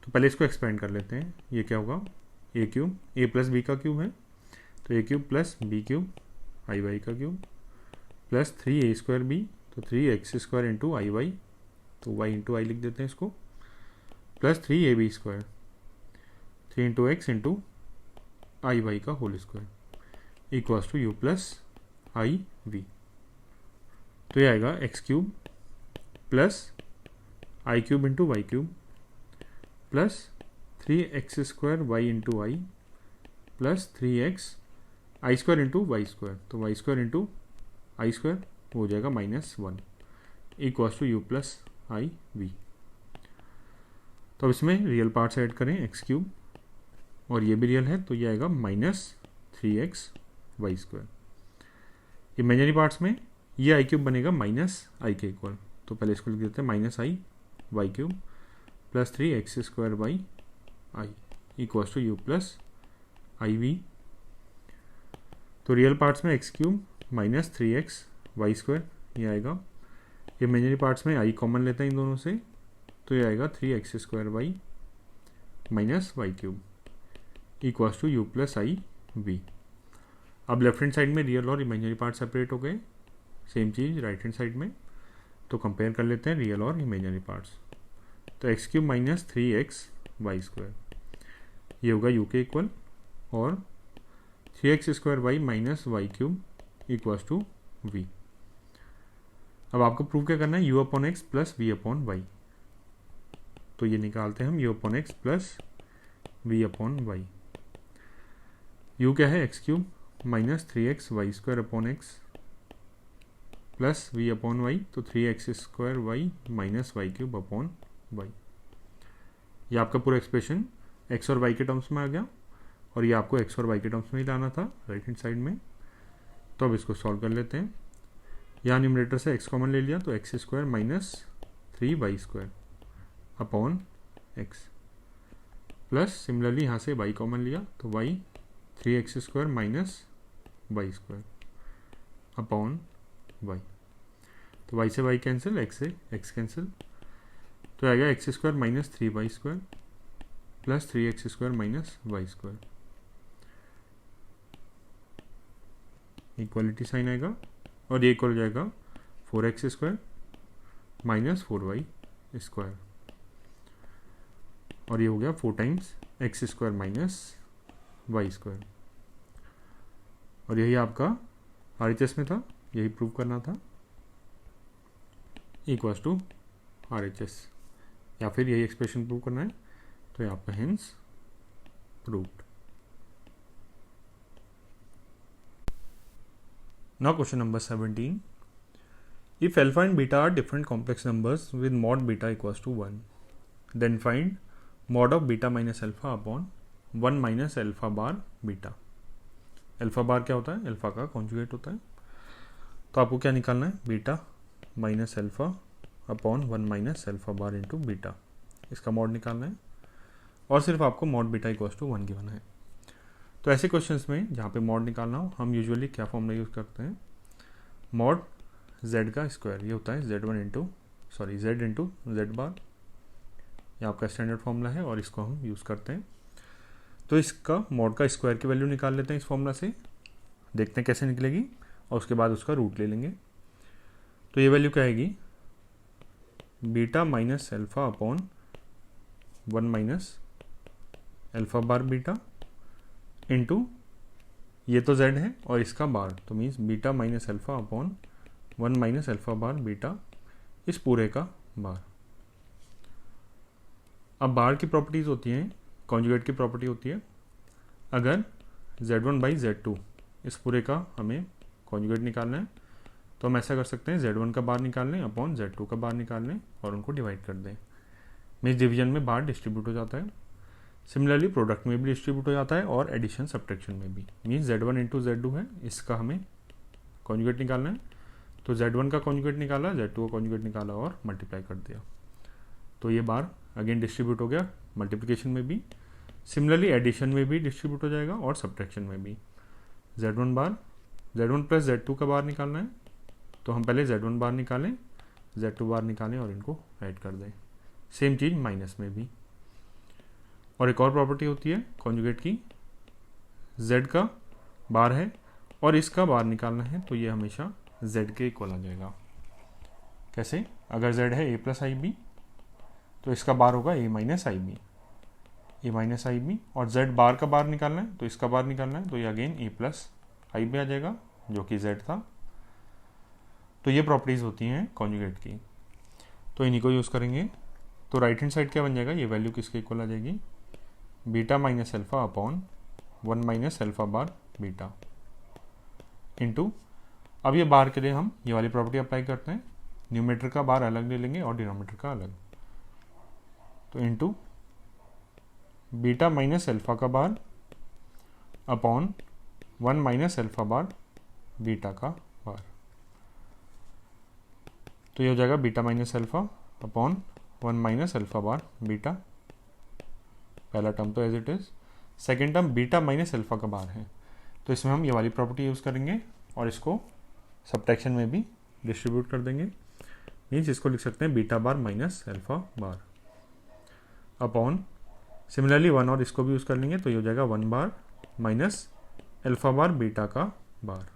तो पहले इसको एक्सपेंड कर लेते हैं, ये क्या होगा a cube, a plus b का क्यूब है तो a cube plus b cube i y का cube plus 3a square b, तो 3x square into i y, तो y इंटू आई लिख देते हैं इसको, plus 3ab square 3 into x into i y का whole square equals to u plus i v. तो ये आएगा x cube plus i cube into y cube plus 3x square y into i plus 3x i square into y square, तो y square into i square हो जाएगा -1 equals to u plus i v. तो अब इसमें real parts add करें, x cube और ये भी रियल है तो ये आएगा -3x y square. Imaginary parts में ये आई क्यूब बनेगा माइनस आई के इक्वल, तो पहले इसको लिख देते हैं minus i y cube plus 3x square by i equals to u plus i v. तो रियल पार्ट्स में x cube minus 3x y square ये आएगा, इमेजिनरी पार्ट्स में आई कॉमन लेते हैं इन दोनों से, तो ये आएगा 3x square y minus y cube equals to u plus i v. अब लेफ्ट हैंड साइड में रियल और इमेजिनरी पार्ट सेपरेट हो गए, सेम चीज़ राइट हैंड साइड में, तो कंपेयर कर लेते हैं रियल और इमेजिनरी पार्ट्स। तो x cube minus 3x y square ये होगा u के इक्वल, और 3x square y minus y cube equals to v। अब आपको प्रूव क्या करना है, u upon x plus v upon y, तो ये निकालते हैं हम u upon x plus v upon y. u क्या है x cube minus 3x y square upon x plus v upon y, तो 3x square y minus y cube upon y. ये आपका पूरा एक्सप्रेशन x और y के terms में आ गया, और ये आपको x और y के टर्म्स में ही लाना था राइट हैंड साइड में। तो अब इसको सॉल्व कर लेते हैं। यहाँ न्यूमरेटर से x कॉमन ले लिया तो x square minus 3y² upon x, plus similarly यहाँ से y कॉमन लिया तो y 3x² minus y² upon y, तो y से y कैंसिल, x से x कैंसिल, तो आएगा x² minus 3y² plus 3x² minus y², equality sign आएगा और ये इक्वल हो जाएगा 4x² माइनस 4y², और ये हो गया 4 टाइम्स x² माइनस y², और यही आपका RHS में था, यही प्रूव करना था, इक्वल्स टू RHS, या फिर यही एक्सप्रेशन प्रूव करना है, तो ये आपका hence proved. Now question number 17. If alpha and beta are different complex numbers with mod beta equals to 1, then find mod of beta minus alpha upon 1 minus alpha bar beta. Alpha bar क्या होता है? Alpha का conjugate होता है। तो आपको क्या निकालना है? Beta minus alpha upon 1 minus alpha bar into beta, इसका मॉड निकालना है, और सिर्फ आपको mod beta equals to 1 given है। तो ऐसे क्वेश्चंस में जहाँ पे मॉड निकालना हो, हम यूजुअली क्या फॉर्मूला यूज़ करते हैं? मॉड z का स्क्वायर, ये होता है z इंटू जेड बार, ये आपका स्टैंडर्ड फॉर्मूला है और इसको हम यूज़ करते हैं। तो इसका मॉड का स्क्वायर की वैल्यू निकाल लेते हैं इस फॉर्मूला से, देखते हैं कैसे निकलेगी, और उसके बाद उसका रूट ले लेंगे। तो ये वैल्यू क्या आएगी? Beta minus alpha upon 1 minus alpha bar beta into, ये तो z है और इसका बार, तो means beta minus alpha upon 1 minus alpha bar beta, इस पूरे का बार। अब बार की प्रॉपर्टीज होती हैं, कॉन्जुगेट की प्रॉपर्टी होती है, अगर z1 बाई z2 इस पूरे का हमें कॉन्जुगेट निकालना है, तो हम ऐसा कर सकते हैं, z1 का बार निकाल लें अपॉन z2 का बार निकाल लें और उनको डिवाइड कर दें। मीन्स डिवीजन में बार डिस्ट्रीब्यूट हो जाता है, सिमिलरली प्रोडक्ट में भी डिस्ट्रीब्यूट हो जाता है और एडिशन सब्ट्रैक्शन में भी। मीन्स z1 इंटू z2 है, इसका हमें कॉन्जुगेट निकालना है, तो z1 का कॉन्जुगेट निकाला, z2 का कॉन्जुगेट निकाला और मल्टीप्लाई कर दिया, तो ये बार अगेन डिस्ट्रीब्यूट हो गया मल्टीप्लिकेशन में भी, सिमिलरली एडिशन में भी डिस्ट्रीब्यूट हो जाएगा और सब्ट्रैक्शन में भी। z1 प्लस z2 का बार निकालना है, तो हम पहले z1 बार निकालें, z2 बार निकालें और इनको ऐड कर दें। सेम चीज़ माइनस में भी। और एक और प्रॉपर्टी होती है कॉन्जुगेट की, z का बार है और इसका बार निकालना है, तो ये हमेशा z के इक्वल आ जाएगा। कैसे? अगर z है a प्लस आई बी, तो इसका बार होगा a minus i b, a minus i b, और z बार का बार निकालना है, तो इसका बार निकालना है, तो ये again a plus I b आ जाएगा, जो कि z था। तो ये प्रॉपर्टीज़ होती हैं कॉन्जुगेट की, तो इन्हीं को यूज़ करेंगे। तो राइट हैंड साइड क्या बन जाएगा? ये वैल्यू किसके इक्वल आ जाएगी? Beta minus alpha upon 1 minus alpha bar beta into, अब ये बार के लिए हम ये वाली प्रॉपर्टी अप्लाई करते हैं, न्यूमरेटर का बार अलग ले लेंगे और डिनोमिनेटर का अलग, तो इंटू बीटा माइनस अल्फा का bar upon 1 minus alpha bar beta का बार, तो ये हो जाएगा beta minus alpha upon 1 minus alpha bar beta, पहला टर्म तो as it is, second term beta minus alpha का बार है, तो इसमें हम ये वाली प्रॉपर्टी यूज़ करेंगे और इसको सब्ट्रैक्शन में भी डिस्ट्रीब्यूट कर देंगे। मीन्स इसको लिख सकते हैं beta bar minus alpha bar upon, similarly 1 और इसको भी यूज़ कर लेंगे, तो ये हो जाएगा 1 बार माइनस अल्फा बार बीटा का बार।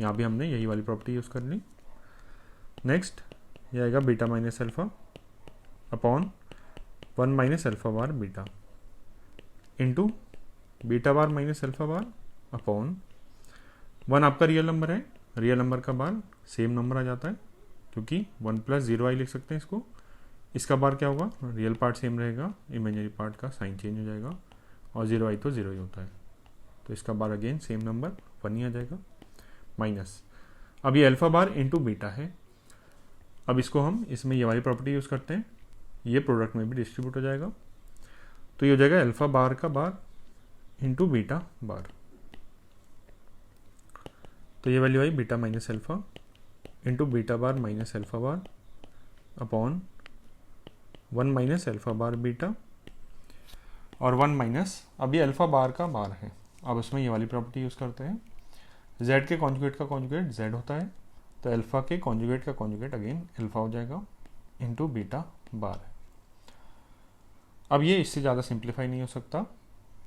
यहाँ भी हमने यही वाली प्रॉपर्टी यूज़ कर ली। नेक्स्ट ये आएगा beta minus alpha upon 1 minus alpha bar beta into beta bar minus alpha bar upon 1 आपका रियल नंबर है, रियल नंबर का बार सेम नंबर आ जाता है, क्योंकि 1 प्लस 0i लिख सकते हैं इसको। इसका बार क्या होगा? रियल पार्ट सेम रहेगा, इमेजिनरी पार्ट का साइन चेंज हो जाएगा, और 0i तो 0 ही होता है, तो इसका बार अगेन सेम नंबर 1 ही आ जाएगा माइनस। अब ये अल्फा बार इंटू बीटा है, अब इसको हम इसमें ये वाली प्रॉपर्टी यूज़ करते हैं, ये प्रोडक्ट में भी डिस्ट्रीब्यूट हो जाएगा, तो ये हो जाएगा अल्फा बार का बार इंटू बीटा बार, तो ये value i beta minus alpha into beta bar minus alpha bar upon 1 minus alpha bar beta और 1 माइनस, अब ये अल्फ़ा बार का बार है, अब उसमें ये वाली प्रॉपर्टी यूज़ करते हैं, z के कॉन्जुगेट का कॉन्जुगेट z होता है, तो अल्फ़ा के कॉन्जुगेट का कॉन्जुगेट अगेन अल्फ़ा हो जाएगा इंटू बीटा बार है। अब ये इससे ज़्यादा सिंप्लीफाई नहीं हो सकता,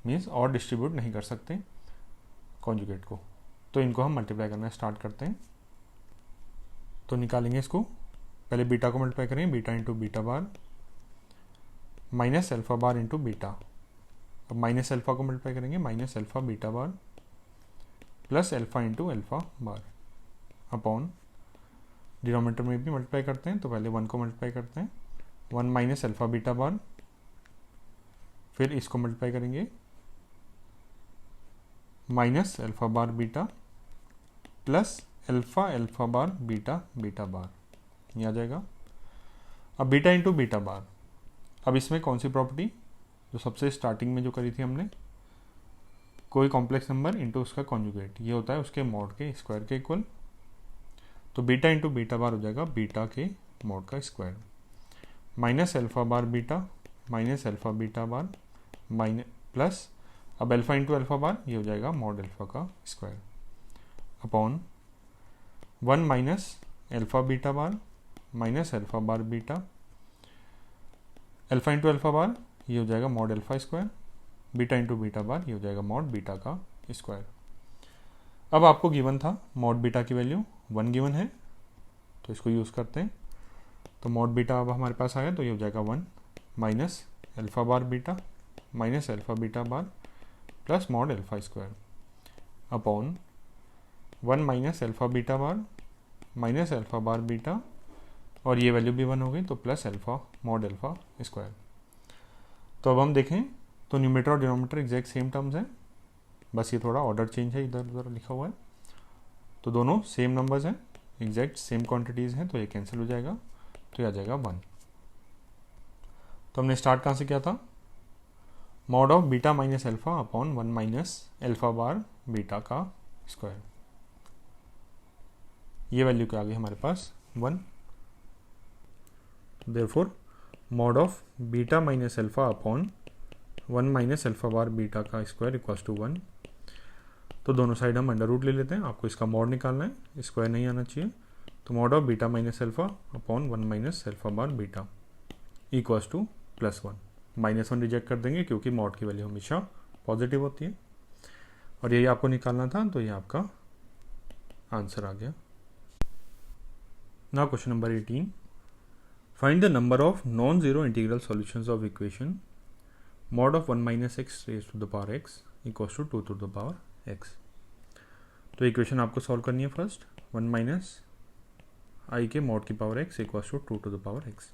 मीन्स और डिस्ट्रीब्यूट नहीं कर सकते कॉन्जुगेट को, तो इनको हम मल्टीप्लाई करना स्टार्ट करते हैं। तो निकालेंगे इसको, पहले बीटा को मल्टीप्लाई करेंगे, beta into beta bar minus alpha bar into beta, अब माइनस अल्फ़ा को मल्टीप्लाई करेंगे, minus alpha beta bar plus alpha into alpha bar upon, denominator में भी मल्टीप्लाई करते हैं, तो पहले 1 को मल्टीप्लाई करते हैं, 1 माइनस अल्फ़ा बीटा बार, फिर इसको मल्टीप्लाई करेंगे minus alpha bar beta plus alpha bar beta beta bar, ये आ जाएगा। अब बीटा इंटू बीटा बार, अब इसमें कौन सी प्रॉपर्टी जो सबसे स्टार्टिंग में जो करी थी हमने, कोई कॉम्प्लेक्स नंबर इंटू उसका कॉन्जुगेट, ये होता है उसके मॉड के स्क्वायर के इक्वल, तो बीटा इंटू बीटा बार हो जाएगा बीटा के मॉड का square minus alpha bar beta minus alpha beta bar minus plus, अब अल्फ़ा इंटू अल्फ़ा बार ये हो जाएगा मॉड अल्फ़ा का square upon 1 minus alpha beta bar minus alpha bar beta, alpha into alpha bar ये हो जाएगा mod alpha square, beta into beta bar ये हो जाएगा मॉड बीटा का स्क्वायर। अब आपको गिवन था मॉड बीटा की वैल्यू 1 गिवन है, तो इसको यूज़ करते हैं, तो मॉड बीटा अब हमारे पास आया, तो ये हो जाएगा 1 minus alpha bar beta minus alpha beta bar plus mod alpha square upon 1 minus alpha beta bar minus alpha bar beta, और ये वैल्यू भी 1 हो गई, तो plus alpha mod alpha square. तो अब हम देखें तो न्यूमरेटर और डिनोमिनेटर एग्जैक्ट सेम टर्म्स हैं, बस ये थोड़ा ऑर्डर चेंज है, इधर उधर लिखा हुआ है, तो दोनों सेम नंबर्स हैं, एग्जैक्ट सेम क्वांटिटीज़ हैं, तो ये कैंसिल हो जाएगा, तो ये आ जाएगा 1। तो हमने स्टार्ट कहाँ से किया था, mod of beta minus alpha upon 1 minus alpha bar beta का स्क्वायर, ये वैल्यू क्या आ गई हमारे पास 1, therefore mod of beta minus alpha upon 1 minus alpha bar beta का स्क्वायर इक्वल्स टू 1। तो दोनों साइड हम अंडर रूट ले लेते हैं, आपको इसका मॉड निकालना है, स्क्वायर नहीं आना चाहिए, तो mod of beta minus alpha upon 1 minus alpha bar beta equals to +1, -1 reject कर देंगे क्योंकि मॉड की वैल्यू हमेशा पॉजिटिव होती है, और यही आपको निकालना था, तो ये आपका आंसर आ गया। Now question number 18, find the number of non zero integral solutions of equation mod of 1 minus x raise to the power x equals to 2 to the power x. तो इक्वेशन आपको सॉल्व करनी है, first 1 minus i के mod की power x equals to 2 to the power x.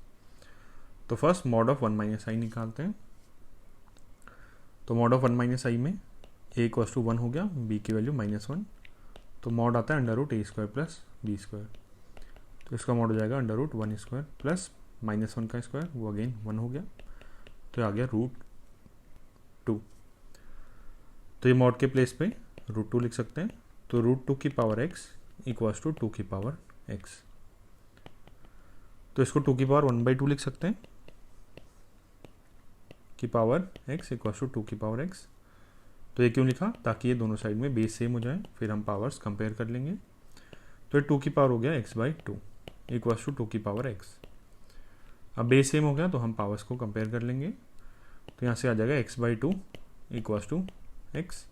तो first mod of 1 minus i निकालते हैं, तो मॉड ऑफ 1 माइनस आई में ए इक्वल्स टू 1 हो गया, बी की वैल्यू -1, तो मॉड आता है under root a square plus b square, तो इसका मॉड हो जाएगा अंडर रूट 1 स्क्वायर प्लस -1 का स्क्वायर, वो अगेन 1 हो गया, तो आ गया √2। तो ये मॉड के प्लेस पे √2 लिख सकते हैं, तो √2 की पावर एक्स इक्वल्स टू 2 की पावर एक्स, तो इसको 2 की पावर 1/2 लिख सकते हैं, की पावर एक्स इक्वल्स टू 2 की पावर एक्स। तो ये क्यों लिखा, ताकि ये दोनों साइड में बेस सेम हो जाए, फिर हम पावर्स कंपेयर कर लेंगे, तो ये 2 की पावर हो गया x/2 इक्वल्स टू 2 की पावर x। अब बेस सेम हो गया तो हम पावर्स को कंपेयर कर लेंगे, तो यहाँ से आ जाएगा x/2 इक्वल्स टू x,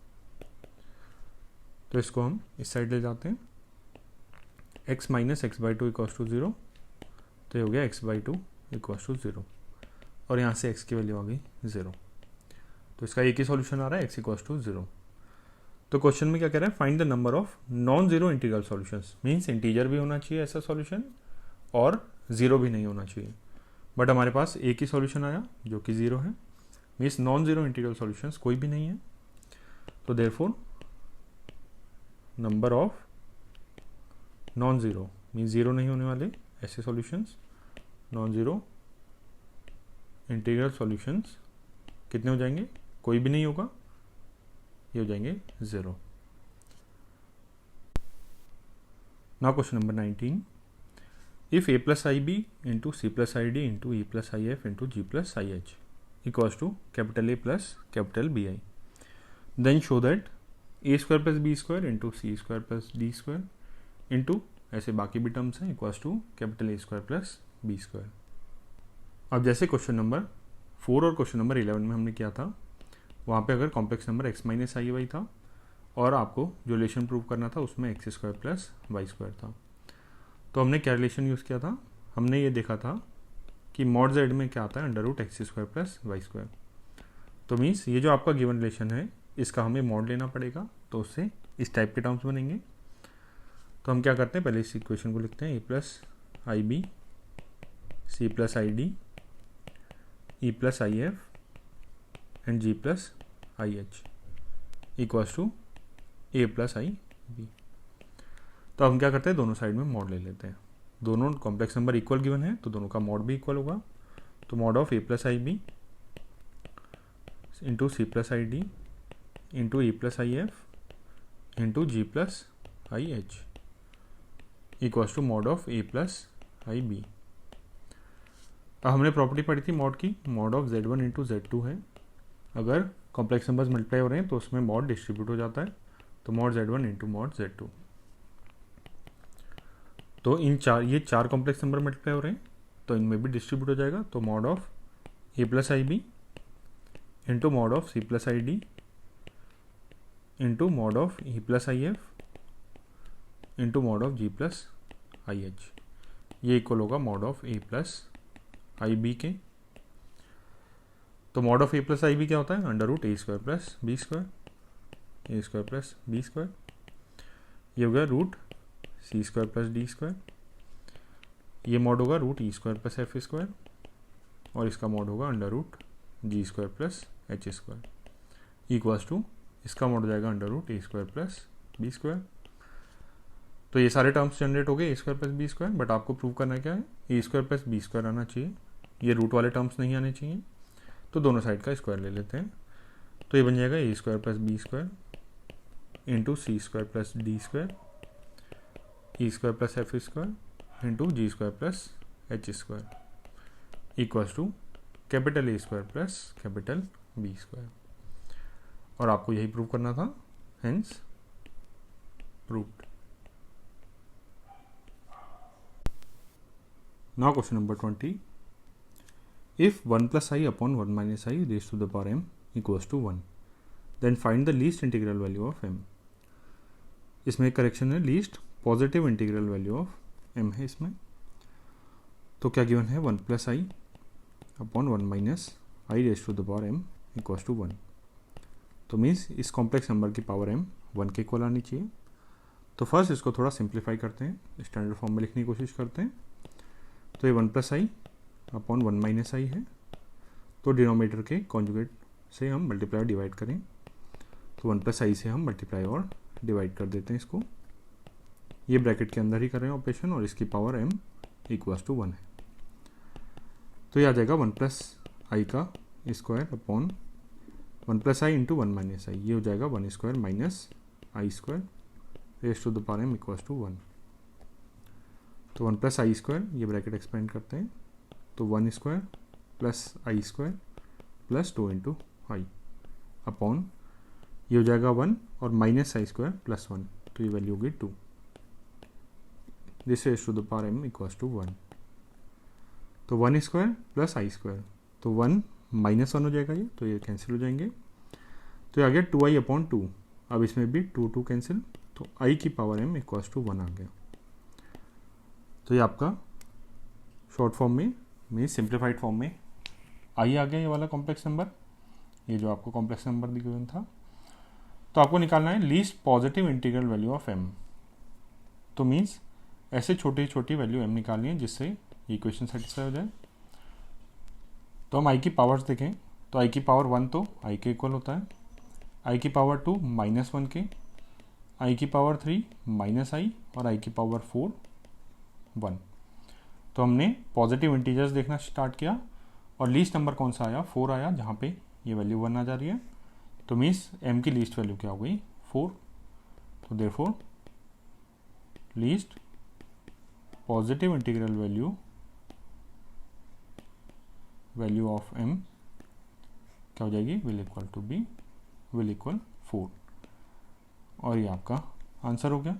तो इसको हम इस साइड ले जाते हैं, x minus x/2 equals to 0, तो ये हो गया x/2 इक्वल्स टू 0, और यहाँ से x की वैल्यू आ गई 0, तो इसका एक ही सॉल्यूशन आ रहा है x इक्वल्स टू 0। तो क्वेश्चन में क्या कह रहा है, find the number of non zero integral solutions, means integer भी होना चाहिए ऐसा सॉल्यूशन और जीरो भी नहीं होना चाहिए, बट हमारे पास एक ही सॉल्यूशन आया जो कि 0 है, means non zero integral solutions कोई भी नहीं है, तो therefore number of non zero means zero नहीं होने वाले ऐसे solutions, non zero integral solutions कितने हो जाएंगे, कोई भी नहीं होगा, ये हो जाएंगे 0। Now question number 19, if a plus I b into c plus I d into e plus i f into g plus i h equals to capital A plus capital B i, then show that a square plus b square into c square plus d square into ऐसे बाकी भी terms हैं equals to capital A square plus b square. अब जैसे question number 4 और question number 11 में हमने किया था, वहाँ पे अगर complex number x minus i y था और आपको जो रिलेशन प्रूव करना था उसमें x square plus y square था, तो हमने क्या रिलेशन यूज़ किया था, हमने ये देखा था कि मॉड जेड में क्या आता है under root x square plus y square. तो मीन्स ये जो आपका गिवन रिलेशन है इसका हमें मॉड लेना पड़ेगा, तो उससे इस टाइप के टर्म्स बनेंगे। तो हम क्या करते हैं, पहले इस इक्वेशन को लिखते हैं, a plus I B C plus I d e plus i f and g plus i h equals to a plus I b. तो हम क्या करते हैं, दोनों साइड में मॉड ले लेते हैं। दोनों कॉम्प्लेक्स नंबर इक्वल गिवन है तो दोनों का मॉड भी इक्वल होगा। तो mod of a plus I b into c plus I d into e plus i f into g plus i h equals to mod of a plus I b. अब हमने property पढ़ी थी mod की, mod of z1 into z2 है। अगर complex numbers multiply हो रहे हैं तो उसमें मॉड डिस्ट्रीब्यूट हो जाता है, तो mod z1 into mod z2। तो ये चार कॉम्प्लेक्स नंबर मल्टीप्लाई हो रहे हैं तो इनमें भी डिस्ट्रीब्यूट हो जाएगा। तो mod of a plus I b into mod of c plus I d into mod of e plus i f into mod of g plus i h, ये इक्वल होगा mod of a plus I b के। तो mod of a plus I b क्या होता है, under root a square plus b square, a square plus b square, ये हो गया root c square plus d square, ये मॉड होगा root e square plus f square और इसका मॉड होगा under root g square plus h square equals to इसका mod हो जाएगा under root a square plus b square. तो ये सारे टर्म्स जनरेट हो गए a square plus b square, but आपको प्रूव करना क्या है, a square plus b square आना चाहिए, ये रूट वाले टर्म्स नहीं आने चाहिए। तो दोनों साइड का स्क्वायर ले लेते हैं, तो ये बन जाएगा a square plus b square into c square plus d square e square plus f square into g square plus h square equals to capital A square plus capital B square. और आपको यही prove करना था, hence proved. Now question number 20. If 1 plus I upon 1 minus I raised to the power m equals to 1, then find the least integral value of m. इसमें correction है, least positive integral value of m है इसमें। तो क्या given है, 1 plus i upon 1 minus i raise to the power m equals to 1। तो means इस complex number की पावर m 1 के इक्वल आनी चाहिए। तो फर्स्ट इसको थोड़ा सिंप्लीफाई करते हैं, स्टैंडर्ड फॉर्म में लिखने की कोशिश करते हैं। तो ये 1 प्लस आई अपॉन 1 माइनस आई है, तो डिनोमिनेटर के कॉन्जुगेट से हम मल्टीप्लाई और डिवाइड करें, तो 1 प्लस आई से हम मल्टीप्लाई और डिवाइड कर देते हैं इसको। ये ब्रैकेट के अंदर ही कर रहे हैं ऑपरेशन और इसकी पावर m इक्वल्स टू 1 है। तो ये आ जाएगा 1 प्लस आई का square upon 1 plus i into 1 minus i, ये हो जाएगा 1 square minus i square raise to the power m equals to 1। तो 1 प्लस आई स्क्वायर, ये ब्रैकेट एक्सपेंड करते हैं, तो 1 square plus i square plus 2 into i upon ये हो जाएगा 1 और माइनस आई स्क्वायर प्लस 1, तो ये वैल्यू होगी 2। This raise to the power m equals to 1। तो 1 स्क्वायर प्लस आई स्क्वायर, तो 1 माइनस 1 हो जाएगा ये, तो ये कैंसिल हो जाएंगे। तो ये आ गया 2i अपॉन 2, अब इसमें भी 2 कैंसिल, तो i की पावर m इक्वल्स टू 1 आ गया। तो ये आपका शॉर्ट फॉर्म में सिंप्लीफाइड फॉर्म में आई आ गया, ये वाला कॉम्प्लेक्स नंबर, ये जो आपको कॉम्प्लेक्स नंबर गिवन था। तो आपको निकालना है least positive integral value of m। तो मीन्स ऐसे छोटी छोटी वैल्यू m निकालनी है जिससे इक्वेशन सेटिस्फाई हो जाए। तो हम i की पावर्स देखें, तो i की पावर 1 तो i के इक्वल होता है, i की पावर 2 माइनस 1 के, i की पावर 3 माइनस i और i की पावर 4 1। तो हमने पॉजिटिव इंटीजर्स देखना स्टार्ट किया और लीस्ट नंबर कौन सा आया, 4 आया, जहाँ पे ये वैल्यू 1 आ जा रही है। तो मीन्स m की लीस्ट वैल्यू क्या हो गई, 4। तो therefore least positive integral value of m क्या हो जाएगी, will equal to be, will equal 4। और ये आपका आंसर हो गया।